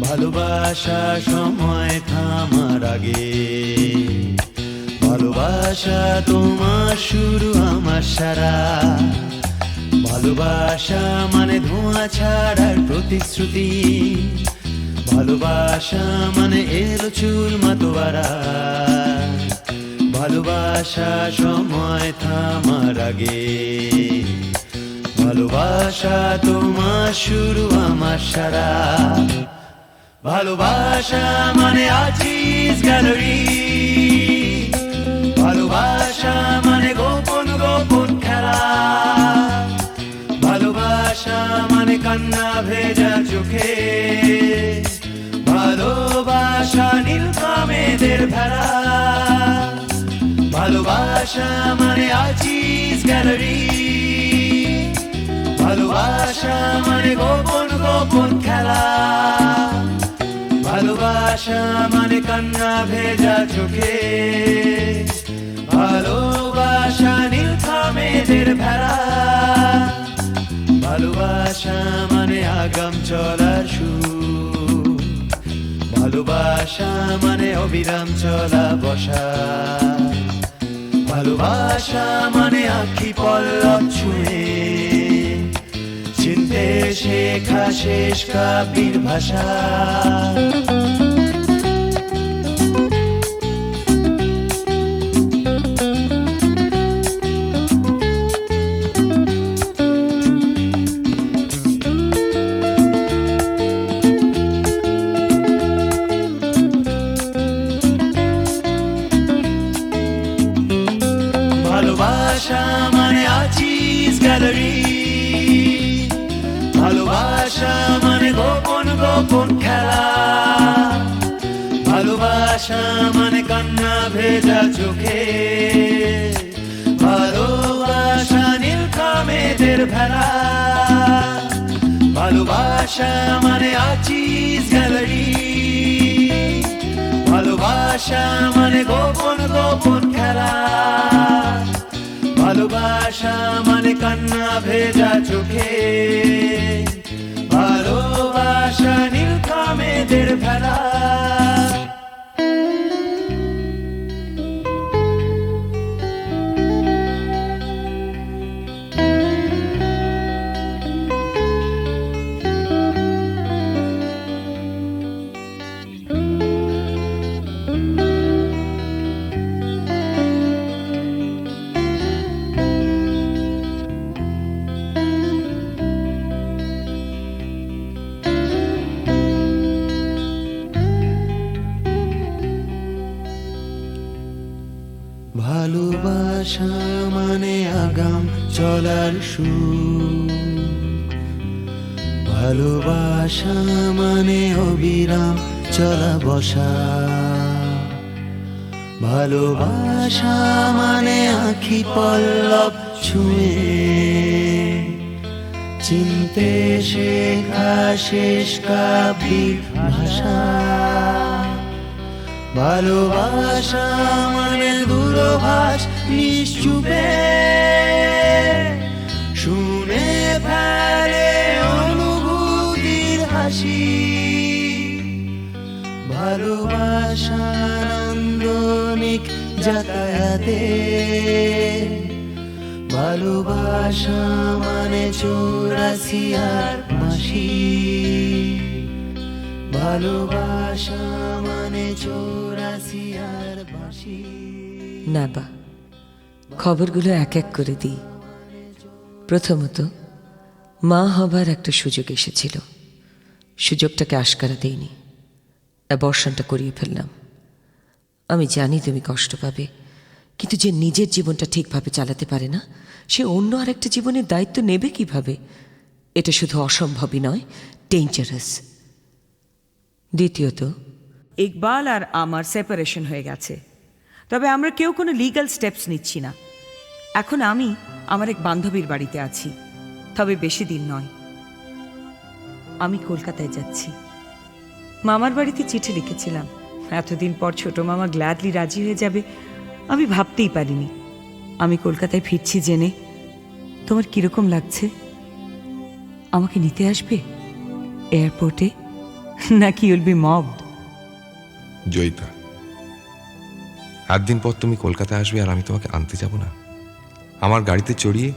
ভালোবাসা সময় থামার আগে, ভালোবাসা তোমার শুরু আমার সারা, ভালোবাসা মানে ধোঁয়া ছাড়ার প্রতিশ্রুতি, ভালোবাসা মানে এলো চুল মাতোয়ারা, ভালোবাসা সময় থামার আগে, ভালোবাসা তোমার শুরু আমার সারা, ভালোবাসা মানে আর্টিস গ্যালারি, ভালোবাসা মানে গোপন গোপন খেলা, ভালোবাসা মানে কান্না ভেজা চোখে, ভালোবাসা নীলকামেদের ভেড়া, ভালোবাসা মানে আর্টিস গ্যালারি, ভালোবাসা মানে গোপন গোপন খেলা, ভালোবাসা মানে কান্না ভেজা চোখে, ভালোবাসা নীলকামেদের ভেড়া, ভালোবাসা মানে আগাম চলার সুর, ভালোবাসা মানে অবিরাম চলা বসা, ভালোবাসা মানে আঁখি পল্লব ছুঁয়ে চিনতে শেখা শেষ কাব্যের ভাষা। ভালোবাসা মানে আর্টিস গ্যালারি, ভালোবাসা মানে গোপন গোপন খেলা, ভালোবাসা মানে কান্না ভেজা চোখে, ভালোবাসা নীলকামেদের ভেড়া, ভালোবাসা মানে আর্টিস গ্যালারি, ভালোবাসা মানে গোপন গোপন খেলা, ভালোবাসা মানে কান্না ভেজা চোখে, ভালোবাসা নীলকামেদের ভেড়া। ভালোবাসা মানে আগাম চলার সুর, ভালোবাসা মানে অবিরাম চলা বসা, ভালোবাসা মানে আঁখি পল্লব ছুঁয়ে চিনতে শেখা শেষ কাব্যিক ভাষা, ভালোবাসা মানে দূরভাষ নিশ্চুপে শুনে ফেলে অনুভূতির হাসি, ভালোবাসা নান্দনিক যাতায়াতে, ভালোবাসা মানে 84 আর মাসি, ভালোবাসা মানে 84 আর বাঁশি। নাবা, খবরগুলো এক এক করে দিই। প্রথমত, মা হবার একটা সুযোগ এসেছিল, সুযোগটাকে আশকারা দেইনি, অ্যাবর্শনটা করিয়ে ফেললাম। আমি জানি তুমি কষ্ট পাবে, কিন্তু যে নিজের জীবনটা ঠিকভাবে চালাতে পারে না, সে অন্য আরেকটা জীবনের দায়িত্ব নেবে কিভাবে? এটা শুধু অসম্ভবই নয়, ডেঞ্জারাস। দ্বিতীয়ত, ইকবাল আর আমার সেপারেশন হয়ে গেছে, তবে আমরা কেউ কোনো লিগ্যাল স্টেপস নিচ্ছি না। এখন আমি আমার এক বান্ধবীর বাড়িতে আছি, তবে বেশি দিন নয়। আমি কলকাতায় যাচ্ছি। মামার বাড়িতে চিঠি লিখেছিলাম, এতদিন পর ছোট মামা গ্ল্যাডলি রাজি হয়ে যাবে আমি ভাবতেই পারিনি। আমি কলকাতায় ফিরছি জেনে তোমার কিরকম লাগছে? আমাকে নিতে আসবে এয়ারপোর্টে, নাকি উইল বি মবড? জয়িতা, 8 দিন পর তুমি কলকাতায় আসবে আর আমি তোমাকে আনতে যাব না? আমার গাড়িতে চড়িয়ে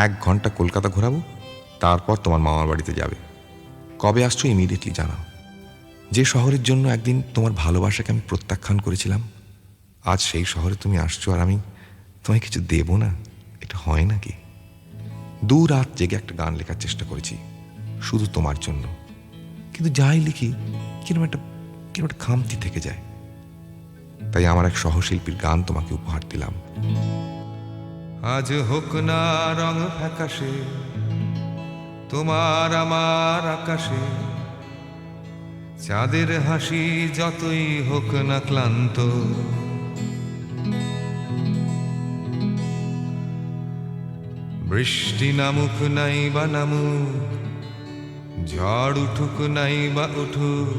1 ঘন্টা কলকাতা ঘোরাবো, তারপর তোমার মামার বাড়িতে যাবে। কবে আসছো ইমিডিয়েটলি জানাও। যে শহরের জন্য একদিন তোমার ভালোবাসাকে আমি প্রত্যাখ্যান করেছিলাম, আজ সেই শহরে তুমি আসছো আর আমি তোমায় কিছু দেব না? এটা হয় নাকি? 2 রাত জেগে একটা গান লেখার চেষ্টা করেছি শুধু তোমার জন্য, কিন্তু যাই লিখি কিরকম একটা খামতি থেকে যায়। তাই আমার এক সহশিল্পীর গান তোমাকে উপহার দিলাম। আজ হোক না রং ফ্যাকাশে তোমার আমার আকাশে, চাঁদের হাসি যতই হোক না ক্লান্ত, বৃষ্টি নামুক নাই বা নামুক, ঝড় উঠুক নাই বা উঠুক,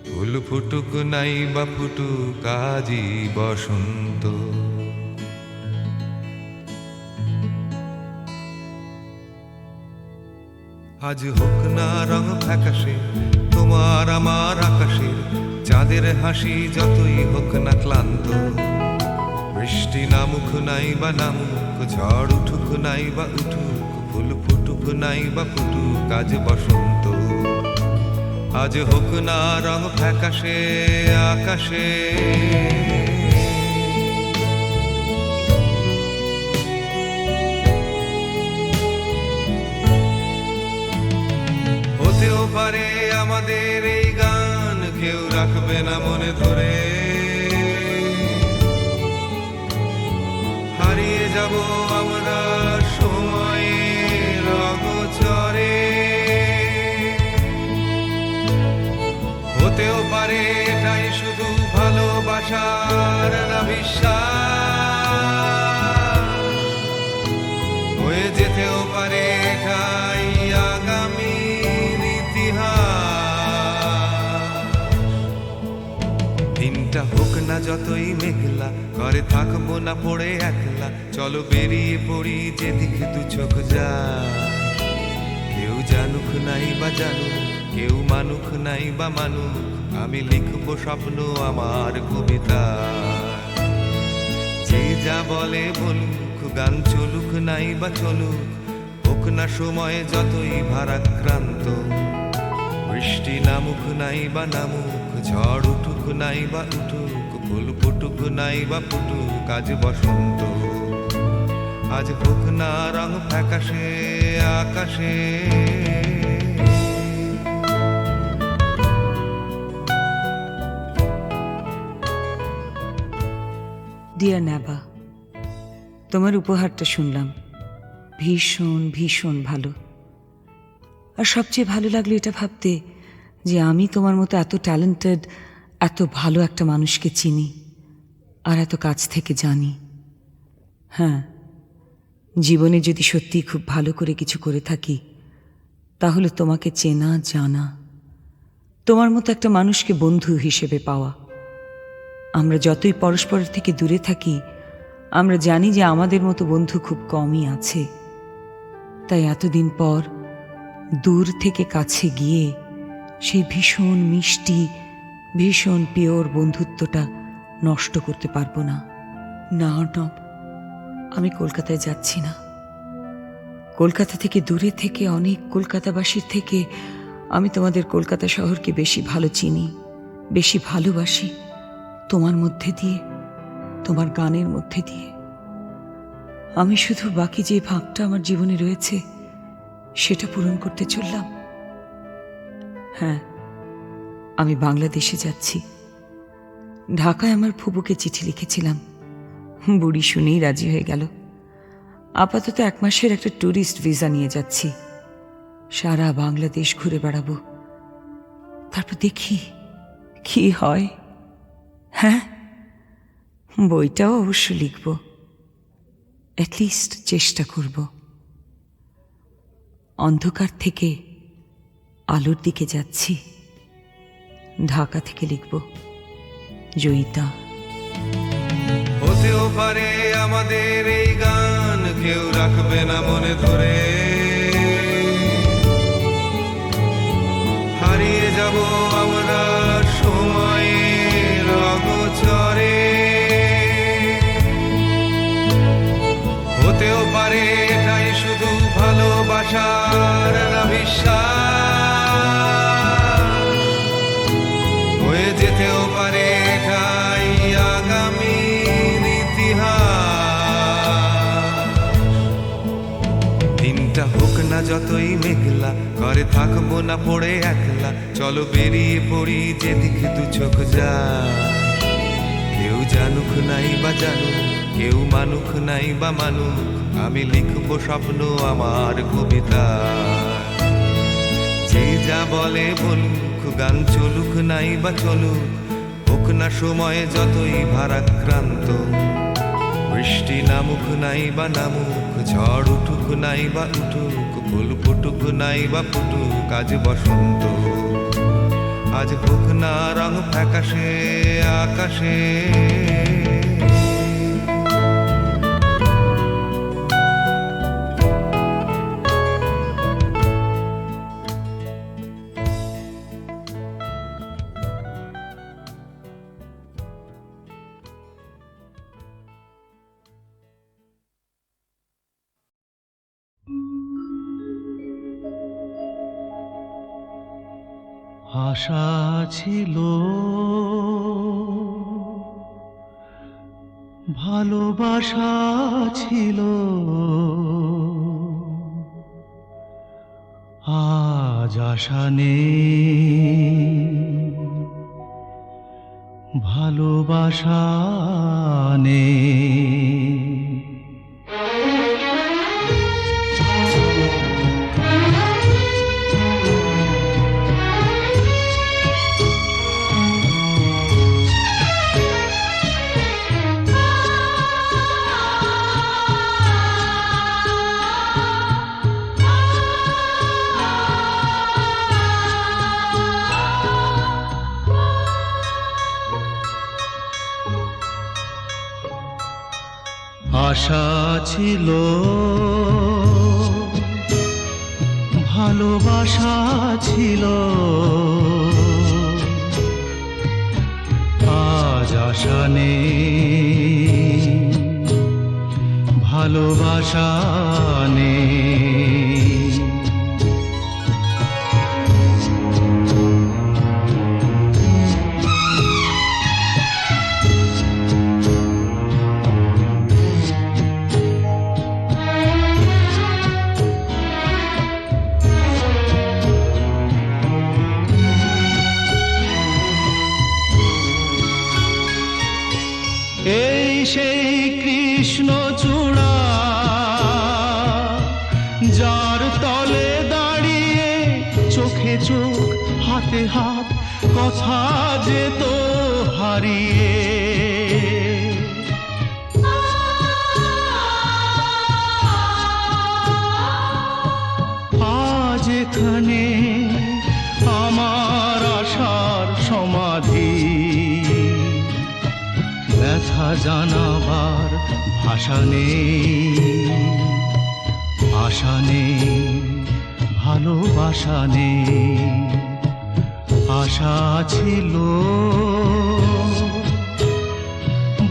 ফুল ফুটুক নাই বা ফুটুক, আজই বসন্ত। আজ হোক না রং ফ্যাকাশে তোমার আমার আকাশের, চাঁদের হাসি যতই হোক না ক্লান্ত, বৃষ্টি নামুক নাই বা নামুক, ঝড় উঠুক নাই বা উঠুক, ফুল ফুটুক নাই বা ফুটুক, আজ বসন্ত। আজ হোক না রং ফ্যাকাশে আকাশে, হতেও পারে আমাদের এই গান কেউ রাখবে না মনে ধরে, হারিয়ে যাব আমরা সময়ের অগোচরে। হতেও পারে এটাই শুধু ভালোবাসার না বিশ্বাস, হয়ে যেতেও পারে এটাই আগামীর ইতিহাস। দিনটা হোক না যতই মেঘলা, ঘরে থাকবো না পড়ে একলা, চলো বেরিয়ে পড়ি যেদিকে 2 চোখ যায়। কেউ জানুক নাই বা জানুক, কেউ মানুক নাই বা মানুক, আমি লিখবো স্বপ্ন আমার কবিতা। যে যা বলে বলুক, গান চলুক নাই বা চলুক, হোক না সময় যতই ভারাক্রান্ত, বৃষ্টি নামুক নাই বা নামুক, ঝড় উঠুক নাই বা উঠুক, ফুল ফুটুক নাই বা ফুটুক, আজ বসন্ত। আজ হোক না রং ফ্যাকাশে আকাশে। ডিয়ার নাবা, তোমার উপহারটা শুনলাম, ভীষণ ভীষণ ভালো। আর সবচেয়ে ভালো লাগলো এটা ভাবতে যে আমি তোমার মতো এত ট্যালেন্টেড, এত ভালো একটা মানুষকে চিনি আর এত কাছ থেকে জানি। হ্যাঁ, জীবনে যদি সত্যিই খুব ভালো করে কিছু করে থাকি, তাহলে তোমাকে চেনা, জানা, তোমার মতো একটা মানুষকে বন্ধু হিসেবে পাওয়া। আমরা যতই পরস্পরের থেকে দূরে থাকি, আমরা জানি যে আমাদের মতো বন্ধু খুব কমই আছে। তাই এতদিন পর দূর থেকে কাছে গিয়ে সেই ভীষণ মিষ্টি, ভীষণ পিওর বন্ধুত্বটা নষ্ট করতে পারবো না। না অর্ণব, আমি কলকাতায় যাচ্ছি না। কলকাতা থেকে দূরে থেকে, অনেক কলকাতাবাসীর থেকে আমি তোমাদের কলকাতা শহরকে বেশি ভালো চিনি, বেশি ভালোবাসি, তোমার মধ্যে দিয়ে, তোমার গানের মধ্যে দিয়ে। আমি শুধু বাকি যে ভাগটা আমার জীবনে রয়েছে সেটা পূরণ করতে চললাম। হ্যাঁ, আমি বাংলাদেশে যাচ্ছি। ঢাকায় আমার ফুপুকে চিঠি লিখেছিলাম, বুড়ি শুনেই রাজি হয়ে গেল। আপাতত 1 মাসের একটা ট্যুরিস্ট ভিসা নিয়ে যাচ্ছি। সারা বাংলাদেশ ঘুরে বেড়াবো, তারপর দেখি কি হয়। হ্যাঁ, বইটাও অবশ্য লিখব, অ্যাটলিস্ট চেষ্টা করব। অন্ধকার থেকে আলোর দিকে যাচ্ছি, ঢাকা থেকে লিখব জয়িতা। হতেও পারে আমাদের এই গান কেউ রাখবে না মনে ধরে, হারিয়ে যাব আমরা সময়ের অগোচরে। হতেও পারে এটাই শুধু ভালোবাসার না বিশ্বাস, হয়ে যেতেও পারে এটাই আগামীর ইতিহাস। দিনটা হোক না যতই মেঘলা, ঘরে থাকবো না পড়ে একলা, চলো বেরিয়ে পড়ি যেদিকে দু চোখ যায়। কেউ জানুক নাই বা জানুক, কেউ মানুক নাই বা মানুক, আমি লিখবো স্বপ্ন আমার কবিতা। যে যা বলে বলুক, গান চলুক নাই বা চলুক, হোক না সময় যতই ভারাক্রান্ত, বৃষ্টি নামুক নাই বা নামুক, ঝড় উঠুক নাই বা উঠুক, ফুল ফুটুক নাই বা ফুটুক, আজ বসন্ত। আজ হোক না রং ফ্যাকাশে আকাশে, আশা ছিল, ভালোবাসা ছিল, আজ আশা নেই, ভালোবাসা নেই। আশা ছিল, ভালোবাসা ছিল, আজ আশা নেই, ভালোবাসা নেই। এই সেই কৃষ্ণ চূড়া হাত কথা যেত হারিয়ে। আজ এখানে আমার আশার সমাধি, ব্যথা জানাবার ভাষা নেই, আশা নেই, ভালোবাসা নেই। আশা ছিল,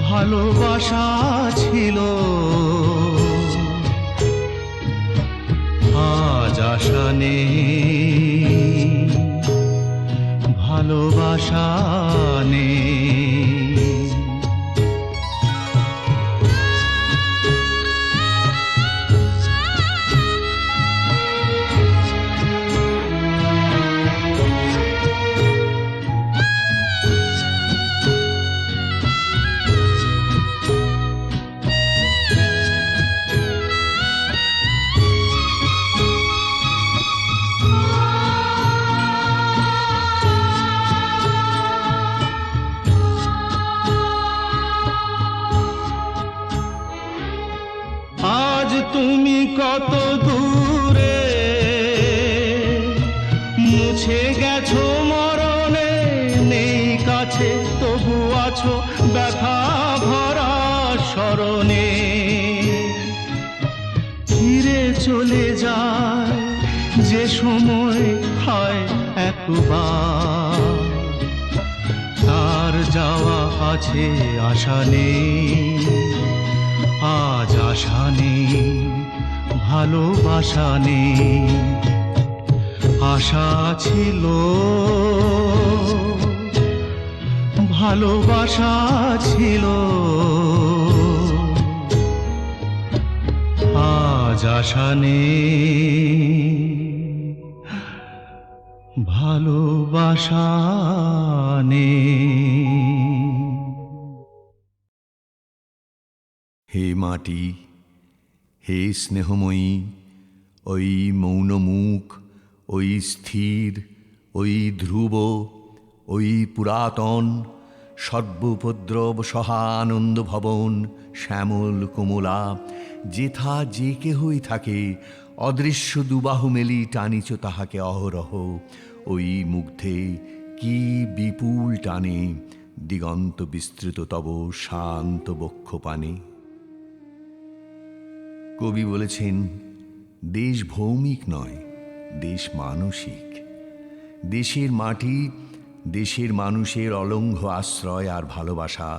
ভালোবাসা ছিল, আজ আশা নেই, ভালোবাসা নেই। আজ তুমি কত দূরে, মুছে গেছো মরণে, নেই কাছে তবু আছো ব্যথা ভরা স্মরণে। ফিরে চলে যায় যে সময় হয় একবার, তার যাওয়া আছে আশা নেই, আজ আশা নেই, ভালোবাসা নেই। আশা ছিল, ভালোবাসা ছিল, আজ আশা নেই, ভালোবাসা নেই। হে মাটি, হে স্নেহময়ী, ওই মৌন মুখ, ওই স্থির, ওই ধ্রুব, ওই পুরাতন, সর্বোপদ্রব সহা আনন্দ ভবন, শ্যামল কোমলা, যেথা যে কেহই থাকে, অদৃশ্য দুবাহু মেলি টানিছ তাহাকে অহরহ। ওই মুগ্ধে কি বিপুল টানে, দিগন্ত বিস্তৃত তব শান্ত বক্ষ পানে। কবি বলেছেন, দেশ ভৌমিক নয়, দেশ মানসিক। দেশের মাটি, দেশের মানুষের অলঙ্ঘ আশ্রয় আর ভালোবাসা,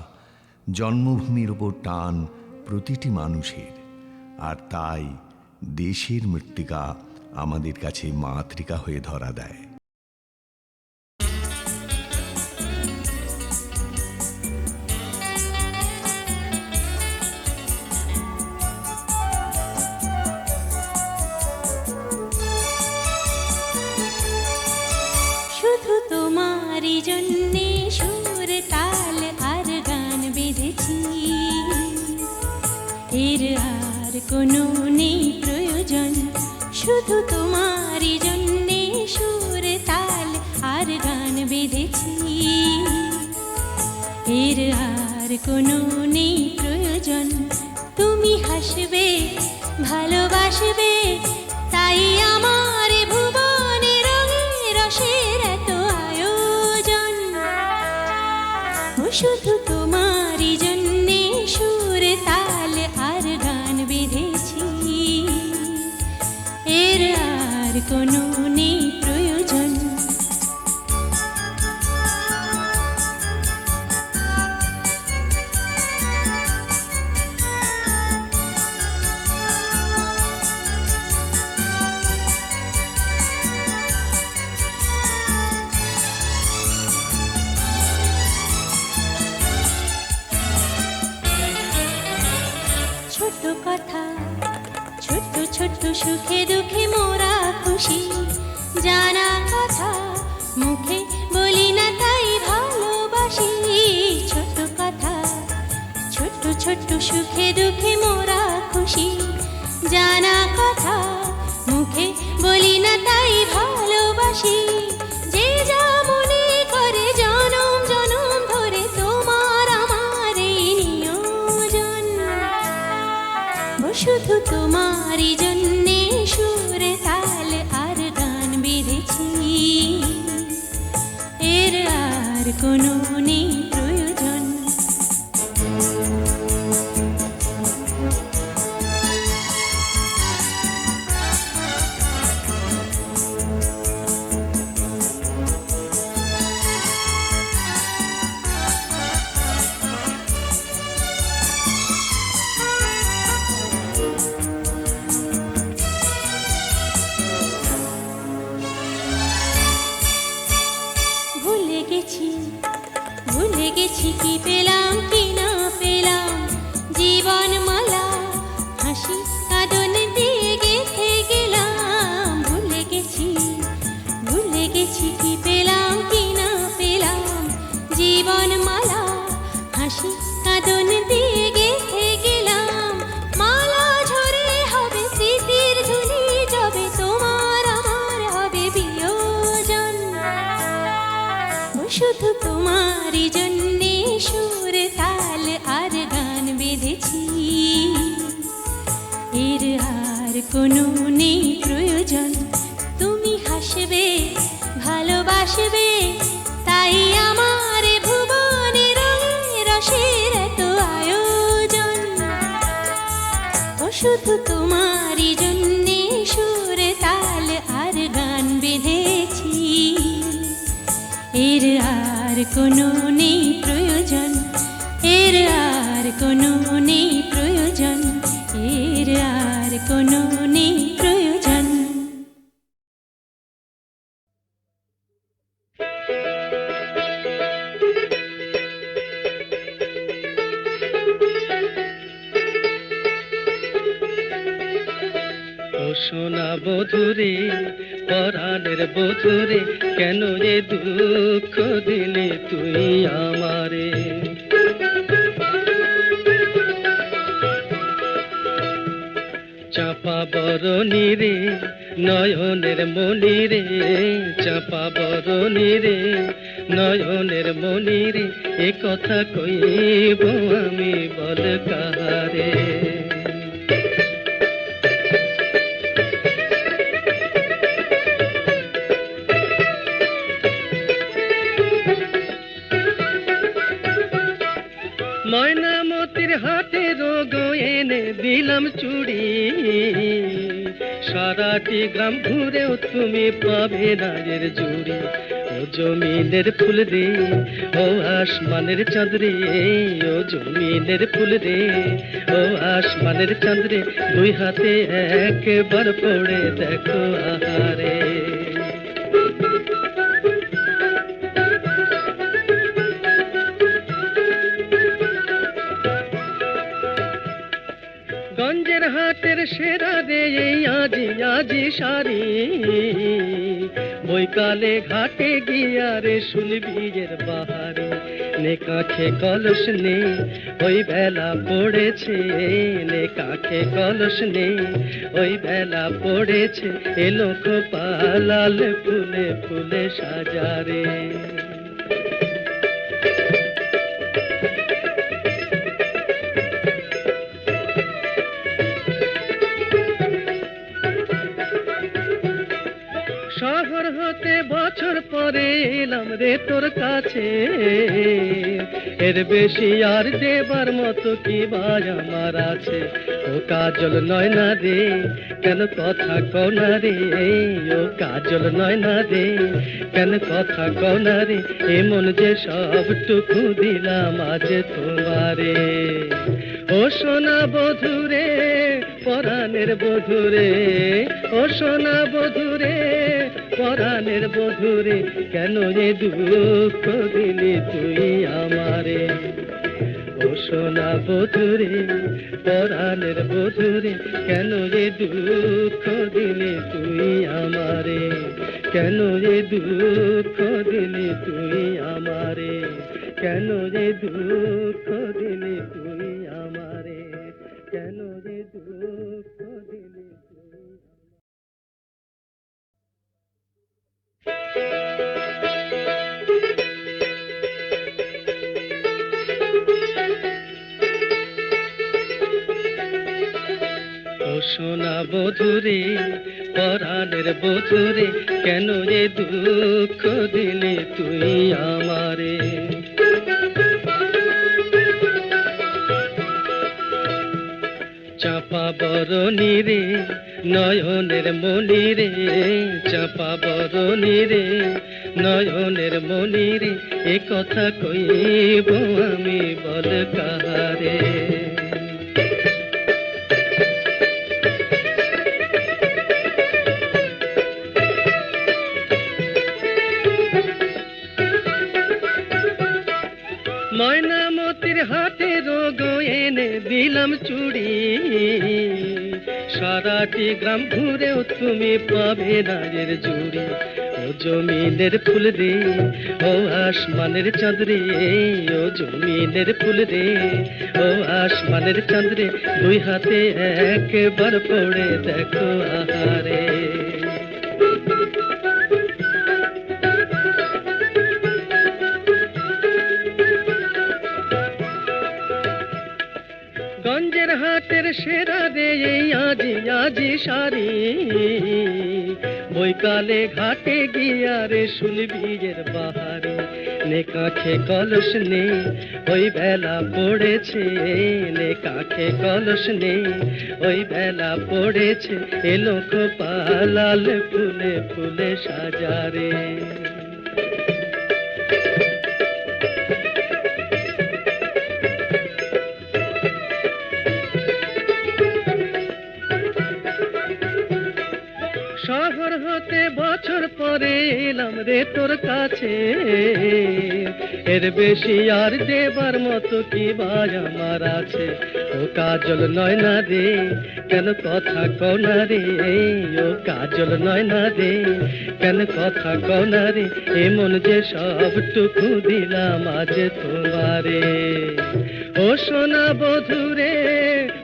জন্মভূমির ওপর টান প্রতিটি মানুষের। আর তাই দেশের মৃত্তিকা আমাদের কাছে মাতৃকা হয়ে ধরা দেয়। শুধু তোমারই জন্যে সুর তাল আর গান বেঁধেছি, এর আর কোনো নেই প্রয়োজন। শুধু তোমারই জন্যে সুর তাল আর গান বেঁধেছি, এর আর কোনো নেই প্রয়োজন। তুমি হাসবে, ভালোবাসবে, তাই আমার ভুবনে রঙে রসের এত আয়োজন। ও শুধু তোমারই জন্যে সুর তাল আর গান বেঁধেছি, এর আর কোনো নেই প্রয়োজন। ছোট কথা, ছোট্ট ছোট্ট সুখে দুঃখে মোরা খুশি, জানা কথা মুখে বলি না তাই ভালোবাসি। ছোট কথা, ছোট্ট ছোট্ট সুখে দুঃখে মোরা খুশি, জানা কথা মুখে বলি না তাই ভালোবাসি। যে যেমন আর কোনো নেই প্রয়োজন। ভুলে গেছি, ভুলে গেছি কি পেলাম কি না পেলাম, জীবন মালা হাসি কাঁদন দিয়ে গেথে গেলাম। ভুলে গেছি, ভুলে গেছি কি পেলাম কি না পেলাম, জীবন মালা হাসি কাঁদন দিয়ে গেথে গেলাম। মালা ঝরে হবে স্মৃতির ধুলি যাবে, তোমার আমার হবে বিয়োজন। ও শুধু তোমারই জন্যে সুর তাল আর গান বেঁধেছি, এর আর কোনো নেই প্রয়োজন। তুমি হাসবে ভালোবাসবে, তাই আমার ভুবনে রঙে রসের এত আয়োজন। ও শুধু তোমারই জন্যে সুর তাল আর গান বেঁধেছি, এর আর কোনো নেই প্রয়োজন, এর আর কোনো নেই প্রয়োজন, এর আর কোনো নেই প্রয়োজন। ও সোনা বধুরে, পরাণের বধুরে, কেন এ দুঃখ দিলে তুই আমারে। চাপা বরণী রে, নয়নের মণি রে, চাপা বরণী রে, নয়নের মণি রে, এ কথা কইব আমি বল কাহারে। ময়নামতির হাতে রোগ এনে দিলাম চুড়ি, সারাটি গ্রাম ঘুরেও তুমি পাবে না এর জুড়ি। ও জমিনের ফুল রে, ও আসমানের চাঁদ রে, ও জমিনের ফুল রে, ও আসমানের চাঁদ রে, দুই হাতে একবার পড়ে দেখো আহারে। গঞ্জের হাটের সেরা রে এই আজি আজি শাড়ি, বৈকালে ঘাটে গিয়া রে শুনবি এর বাহারি। নে কাছে কলস নে, ওই বেলা পড়েছে, নে কাছে কলস নে, ওই বেলা পড়েছে, এলো খোপা লাল ফুলে ফুলে সাজারে। শহর হতে বছর পরে এলাম রে তোর কাছে, এর বেশি আর দেবার মতো কি ভাই আমার আছে। ও কাজল নয় না রে, কেন কথা কও না রে, ও কাজল নয় না রে, কেন কথা কও না রে, এমন যে সবটুকু দিলাম আজ তোমারে। ও সোনা বধুরে, পরাণের বধুরে, ও সোনা বধুরে, পরাণের বধুরে, কেন এ দুঃখ দিলি তুই আমারে। ও সোনা বধুরে, পরাণের বধুরে, কেন এ দুঃখ দিলি তুই আমারে, কেন এ দুঃখ দিলি তুই আমারে, কেন এ দুঃখ দিলি তুই আমারে, কেন এ দুঃখ দিলি তুই। সোনা বধুরে পরাণের বধুরে কেন এ দুঃখ দিলি তুই আমারে চাপা বরণী রে নয়নের মনি রে চাপা বরণী রে নয়নের মনি রে এ কথা কইব আমি বল কাহারে ময়নামতির হাটে রোগ এনে দিলাম চুড়ি সারাটি গ্রাম ঘুরেও তুমি পাবে না এর জুড়ি ও জমিনের ফুল রে ও আসমানের চাঁদ রে ও জমিনের ফুল রে ও আসমানের চাঁদ রে দুই হাতে একবার পড়ে দেখো আহারে গঞ্জের হাটের সেরা রে এই আজি আজি শাড়ি বৈকালে ঘাটে গিয়া রে শুনবি এর বাহারে নে কাছে কলস নে ওই বেলা পড়েছে নে কাছে কলস নে ওই বেলা পড়েছে এ লোক পালাল ফুলে ফুলে সাজারে শহর হতে বছর পরে এলাম রে তোর কাছে এর বেশি আর দেবার মতো কি ভাই আমার আছে ও কাজল নয় না রে কেন কথা কও না রে ও কাজল নয় না রে কেন কথা কও না রে এমন যে সবটুকু দিলাম আজ তোমারে ও সোনা বধুরে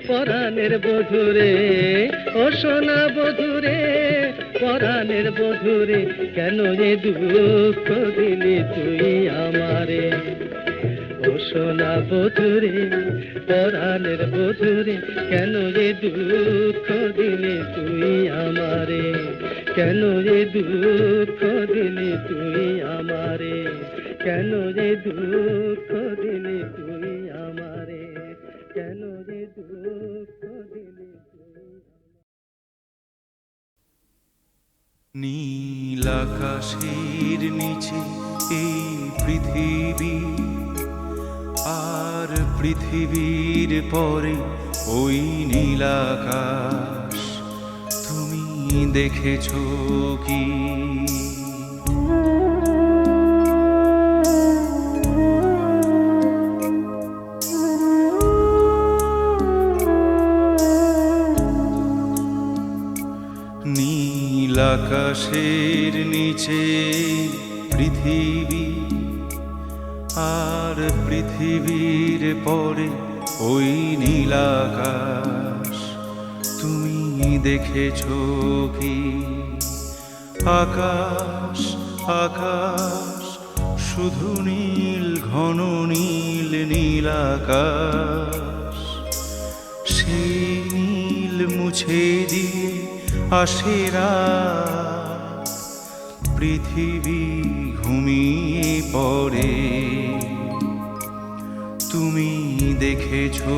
পরাণের বধুরে ও সোনা বধুরে পরাণের বধুরে কেন এ দুঃখ দিলি তুই আমারে ও সোনা বধুরে পরাণের বধুরে কেন এ দুঃখ দিলি তুই আমারে কেন এ দুঃখ দিলি তুই আমারে কেন এ দুঃখ দিলি তুই আমারে কেন এ দুঃখ দিলি নীল আকাশের নিচে এই পৃথিবী আর পৃথিবীর পরে ওই নীল আকাশ তুমি দেখেছো কি নীল আকাশের নিচে পৃথিবী আর পৃথিবীর পরে ওই নীল আকাশ তুমি দেখেছো কি আকাশ আকাশ শুধু নীল ঘন নীল নীল আকাশ সেই নীল মুছে দিয়ে আসে রাত পৃথিবী ঘুমিয়ে পড়ে তুমি দেখেছো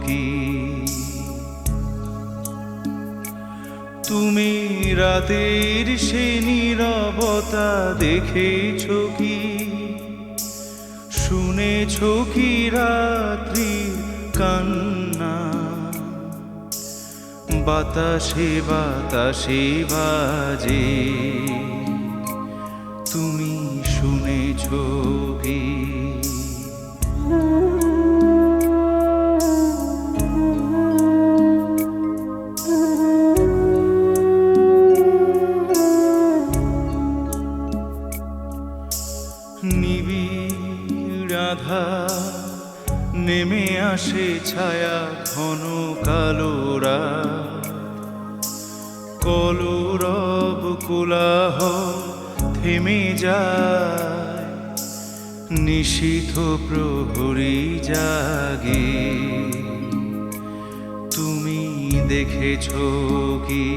কি তুমি রাতের সে নীরবতা দেখেছো কি শুনেছো কি রাত্রির কান্না বাতাসে বাতাসে বাজে তুমি শুনেছো কি নিবিড় আধার নেমে আসে ছায়া ঘন কালো রাত কলরব কোলাহল থেমে যায় নিশীথ প্রহরী জাগে তুমি দেখেছো কি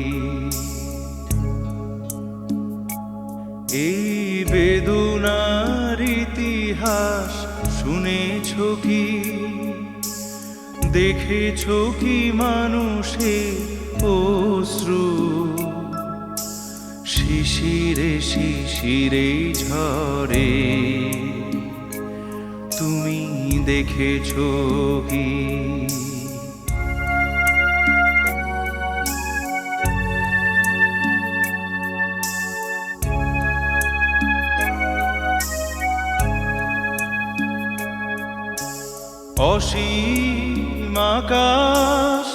এই বেদনার ইতিহাস শুনেছো কি দেখেছো কি মানুষের অশ্রু শিশিরে শিশিরে ঝরে তুমি দেখেছো কি অসীম আকাশ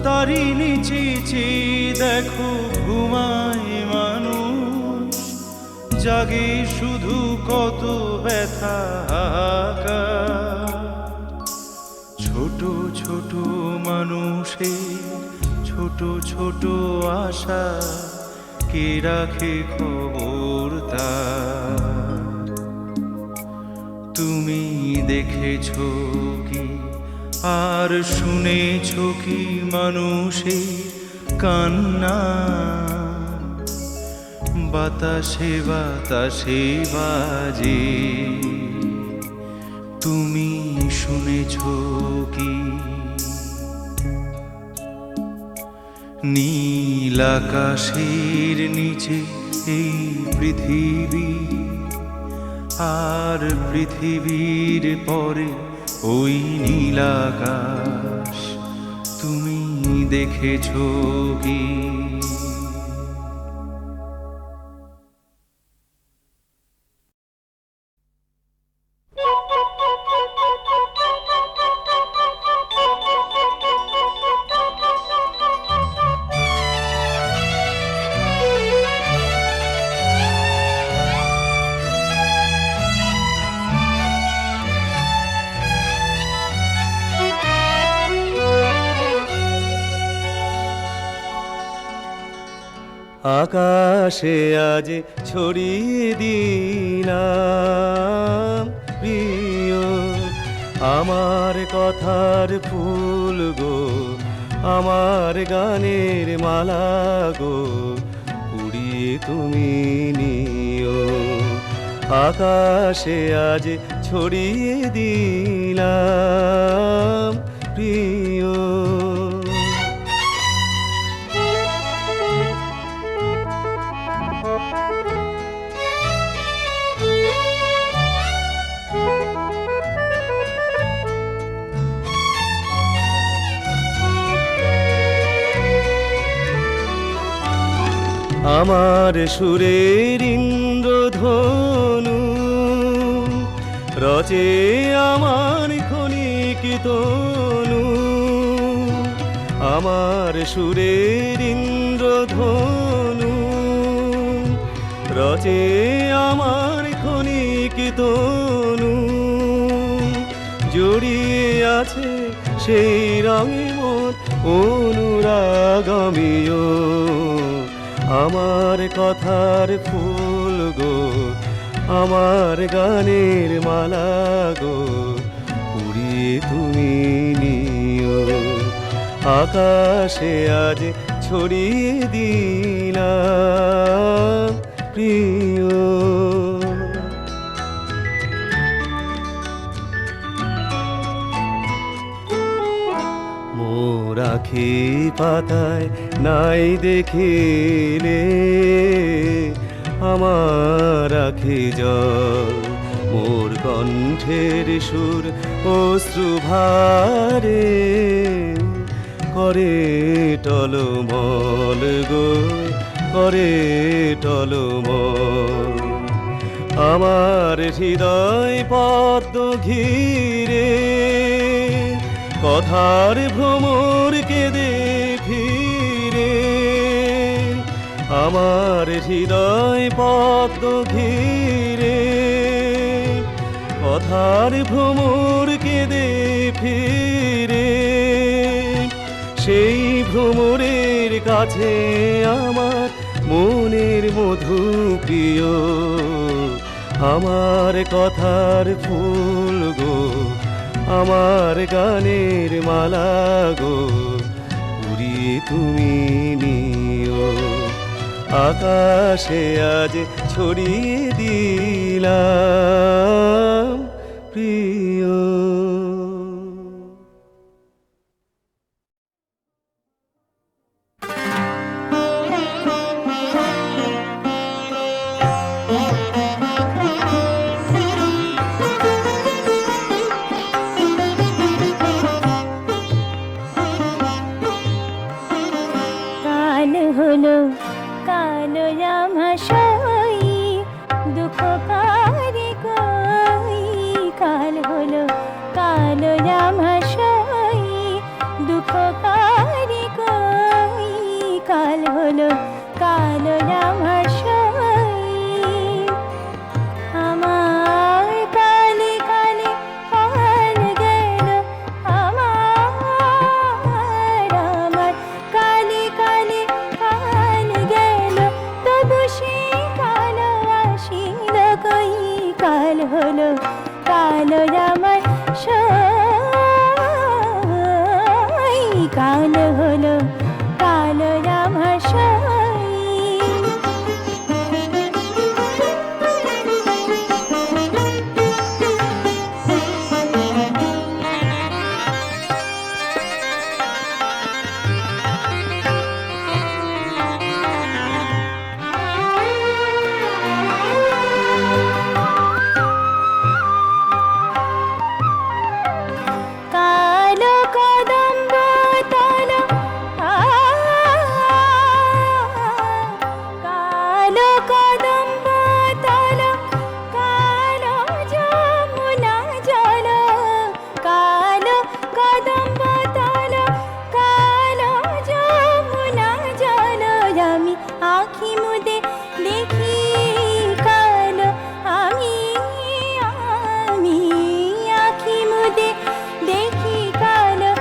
তারি নিচে চেয়ে দেখো ঘুমায় মানুষ জাগে শুধু কত ব্যথা ছোট ছোট মানুষের ছোট ছোট আশা কে রাখে খবর তার তুমি দেখেছো কি আর শুনেছো কি মানুষের কান্না বাতাসে বাতাসে বাজে তুমি শুনেছো কি নীল আকাশের নিচে এই পৃথিবী আর পৃথিবীর পরে ওই নীল আকাশ তুমি দেখেছো কি আকাশে আজ ছড়িয়ে দিলাম প্রিয় আমার কথার ফুল গো আমার গানের মালা গো উড়িয়ে তুমি নিও আকাশে আজ ছড়িয়ে দিলাম প্রিয় আমার সুরের ইন্দ্রধনু রচে আমার ক্ষণিক তনু আমার সুরের ইন্দ্রধনু রচে আমার ক্ষণিক তনু জড়িয়ে আছে সেই রঙে মন অনুরাগমীয় আমার কথার ফুল গো আমার গানের মালা গো উড়িয়ে তুমি নিও আকাশে আজ ছড়িয়ে দিলাম প্রিয় মোর আখি পাতায় নাই দেখিলে আমার আখি জল মোর কণ্ঠের সুর অশ্রু ভারে করে টলমল গো করে টলমল আমার হৃদয় পদ্ম ঘিরে কথার ভ্রমর কেঁদে ফিরে আমার হৃদয় পদ্ম ঘিরে কথার ভ্রমর কেঁদে ফিরে সেই ভ্রমরের কাছে আমার মনের মধু প্রিয় আমার কথার ফুল গো আমার গানের মালা গো কুড়িয়ে তুমি নিও, আকাশে আজ ছড়িয়ে দিলাম প্রিয়। কাল হলো কালো জামাশাই, দুঃখ কারে কই। কাল হলো কালো জামাশাই, দুঃখ কারে কই। কাল হলো কালো জামাশাই, আমার কালে কালে কাল গেল। আমার কালে কালে কাল গেল, তবু সে কালো আসিল কই। কাল হলো কালো জামাশাই, কাল হলো কালো জামাশাই। কালো কদম্ব তল, কালো কদম্ব তল, কালো যমুনা জল। কালো কদম্ব তল, কালো যমুনা জল। আমি আখি মুদে দেখি কালো, আমি আখি মুদে দেখি কালো,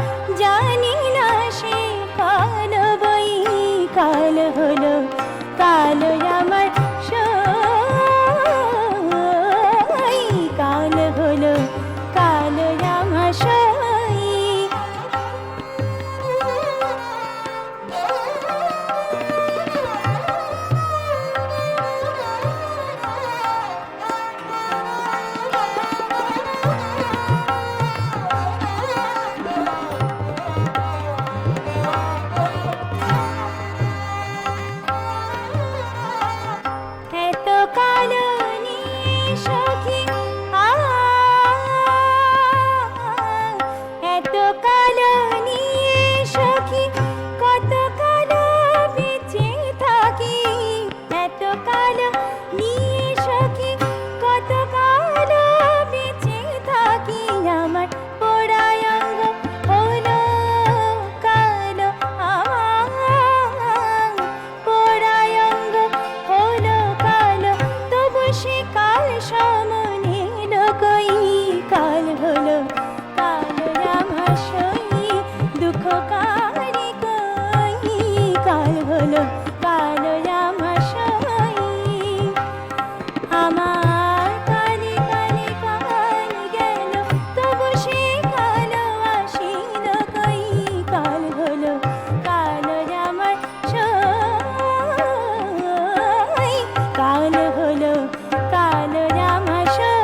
জানি না সে কালো বই। কাল হলো কালো আমার সই, কাল হলো কালো আমার সই। এত কালো নিয়ে সখী, এত কালো নিয়ে সখী, কত কালো বেঁচে থাকি। এত কালো নিয়ে সখী, কত কালো বেঁচে থাকি। আমার পোড়ায় অঙ্গ হলো কালো, আমার পোড়ায় অঙ্গ হলো কালো, তবু সে কাল সমনে কই। কাল হলো কালো জামাশাই, দুঃখ কারে কই। কাল হলো কালো জামাশাই, আমার কালে কালে কাল গেল, তবু সে কালো আসিল কই। কাল হলো কালো জামাশাই, কাল হলো কালো জামাশাই।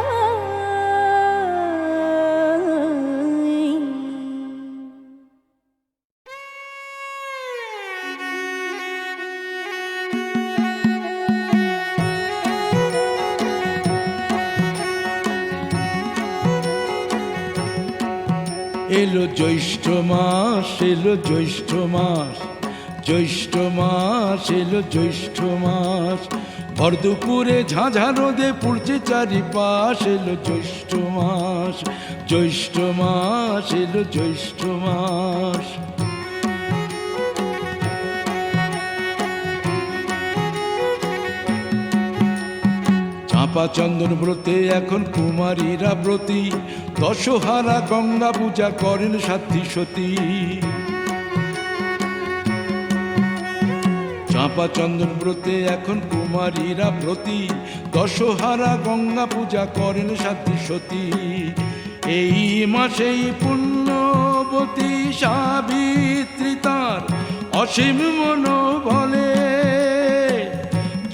এলো জ্যৈষ্ঠ মাস, এলো জ্যৈষ্ঠ মাস, জ্যৈষ্ঠ মাস, এলো জ্যৈষ্ঠ মাস। ভর দুপুরে ঝাঁঝা রোদে পুড়ছে চারিপাশ। এলো জ্যৈষ্ঠ মাস, জ্যৈষ্ঠ মাস, এলো জ্যৈষ্ঠ মাস। চাঁপা চন্দন ব্রতে এখন কুমারীরা ব্রতী, দশহারা গঙ্গা পূজা করেন সাধ্বী সতী। চাঁপা চন্দন ব্রতে এখন কুমারীরা ব্রতী, দশহারা গঙ্গা পূজা করেন সাধ্বী সতী। এই মাসেই পুণ্যবতী সাবিত্রী তার অসীম মনোবলে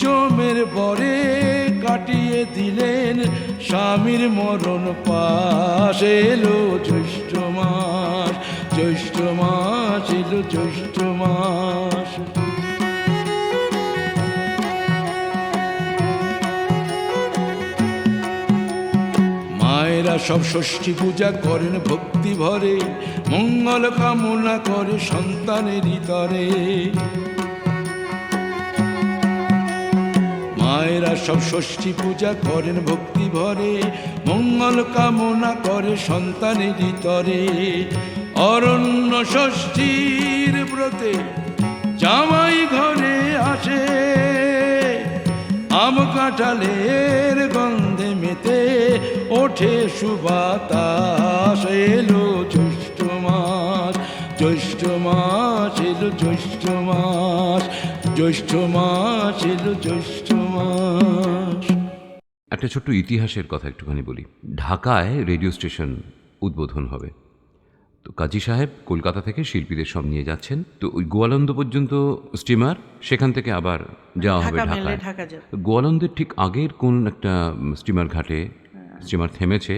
জমের বরে কাটিয়ে দিলেন স্বামীর মরণ পাশ। এলো জ্যৈষ্ঠ মাস, জ্যৈষ্ঠ মাস, এলো জ্যৈষ্ঠ মাস। মায়েরা সব ষষ্ঠী পূজা করেন ভক্তি ভরে, মঙ্গল কামনা করে সন্তানের তরে। মায়েরা সব ষষ্ঠী পূজা করেন ভক্তি ভরে, মঙ্গল কামনা করে সন্তানের তরে। অরণ্য ষষ্ঠীর ব্রতে জামাই ঘরে আসে, আম কাঁঠালের গন্ধে মেতে ওঠে সুবাতাস। এলো জ্যৈষ্ঠ মাস, জ্যৈষ্ঠ মাস, এলো জ্যৈষ্ঠ মাস, জ্যৈষ্ঠ মাস, এলো জ্যৈষ্ঠ মাস। একটা ছোট্ট ইতিহাসের কথা একটুখানি বলি। ঢাকায় রেডিও স্টেশন উদ্বোধন হবে, তো কাজী সাহেব কলকাতা থেকে শিল্পীদের সব নিয়ে যাচ্ছেন। তো ওই গোয়ালন্দ পর্যন্ত স্টিমার, সেখান থেকে আবার যাওয়া হবে ঢাকায়। গোয়ালন্দের ঠিক আগের কোন একটা স্টিমার ঘাটে স্টিমার থেমেছে,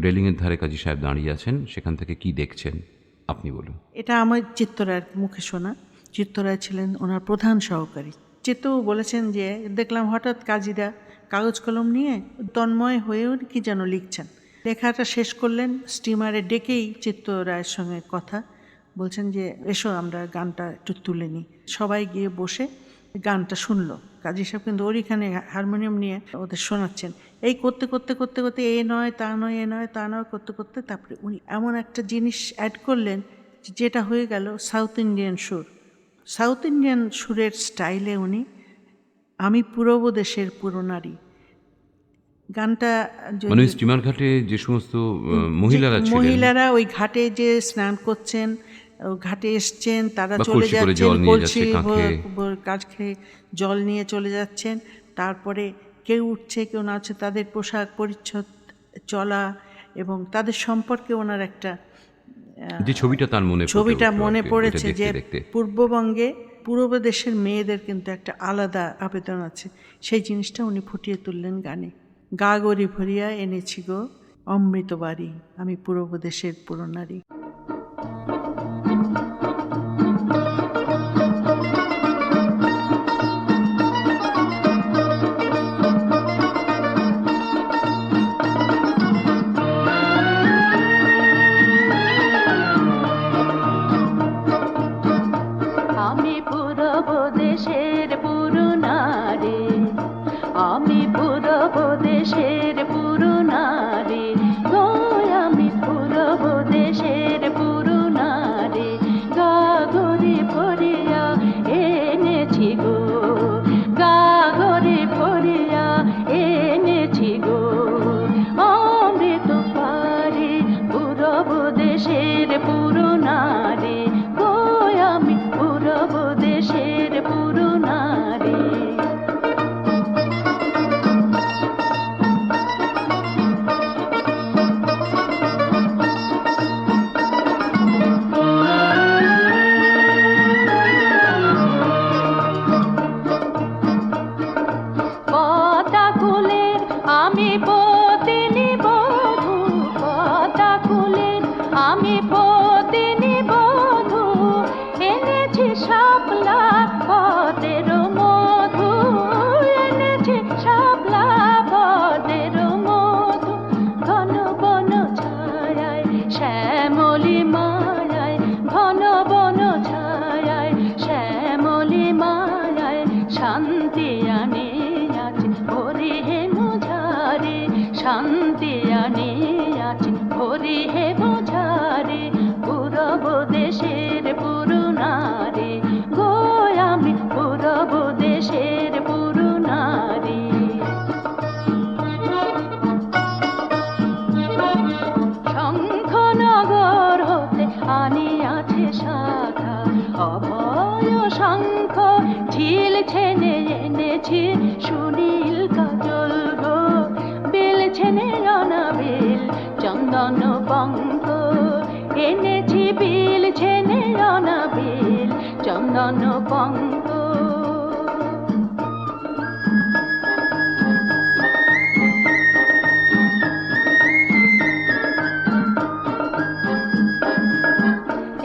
রেলিংয়ের ধারে কাজী সাহেব দাঁড়িয়ে আছেন। সেখান থেকে কি দেখছেন আপনি বলুন। এটা আমার চিত্তরায়ের মুখে শোনা। চিত্তরায় ছিলেন ওনার প্রধান সহকারী। চিত্তও বলেছেন যে দেখলাম হঠাৎ কাজীরা কাগজ কলম নিয়ে তন্ময় হয়েও কি যেন লিখছেন। লেখাটা শেষ করলেন, স্টিমারে ডেকেই চিত্তরায়ের সঙ্গে কথা বলছেন যে এসো আমরা গানটা একটু তুলে নিই। সবাই গিয়ে বসে গানটা শুনলো। কাজী সাহেব কিন্তু ওইখানে হারমোনিয়াম নিয়ে ওদের শোনাচ্ছেন। এই করতে করতে করতে করতে এ নয় তা নয়, এ নয় তা নয় করতে করতে তারপরে উনি এমন একটা জিনিস অ্যাড করলেন যেটা হয়ে গেল সাউথ ইন্ডিয়ান সুর। সাউথ ইন্ডিয়ান সুরের স্টাইলে উনি আমি পূরব দেশের পুরনারী গানটা, মানে স্টিমার ঘাটে যে সমস্ত মহিলারা ওই ঘাটে যে স্নান করছেন, ঘাটে এসছেন, তারা চলে যাচ্ছেন কলসি কাজ খেয়ে জল নিয়ে চলে যাচ্ছেন। তারপরে কেউ উঠছে কেউ নাচছে, তাদের পোশাক পরিচ্ছদ, চলা এবং তাদের সম্পর্কে ওনার একটা যে ছবিটা মনে পড়েছে যে পূর্ববঙ্গে পূর্ব দেশের মেয়েদের কিন্তু একটা আলাদা আবেদন আছে। সেই জিনিসটা উনি ফুটিয়ে তুললেন গানে। গা গরি ভরিয়া এনেছি গো অমৃত বাড়ি, আমি পূর্ব দেশের পুরনারী। সুনীল কাজল গো বেলছেনে অনাবেল চন্দ্র চন্দন পঙ্ক এনেছি বিল ছেনে অনাবিল চন্দন পঙ্ক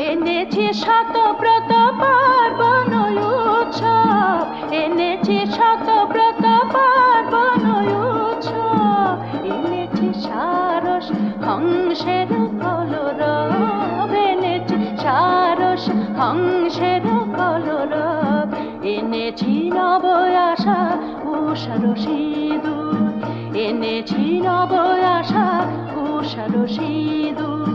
এনেছি শতব্রত পার্বণ উৎসব এনেছি শতব্রত পার্বণ উৎসব এনেছি সারস হংসের কলরব এনেছি সারস হংসের কলরব এনেছি নব আশা উষার সিঁদুর এনেছি নব আশা উষার সিঁদুর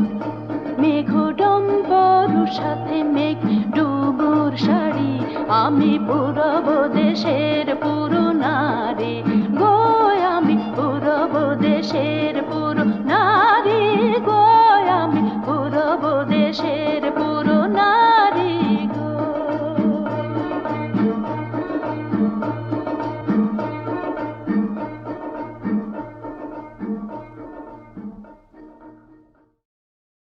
মেঘ ডম্বরুর সাথে মেঘ ডুবুর শাড়ি আমি পূরব দেশের পুরো নারী গো আমি পূরব দেশের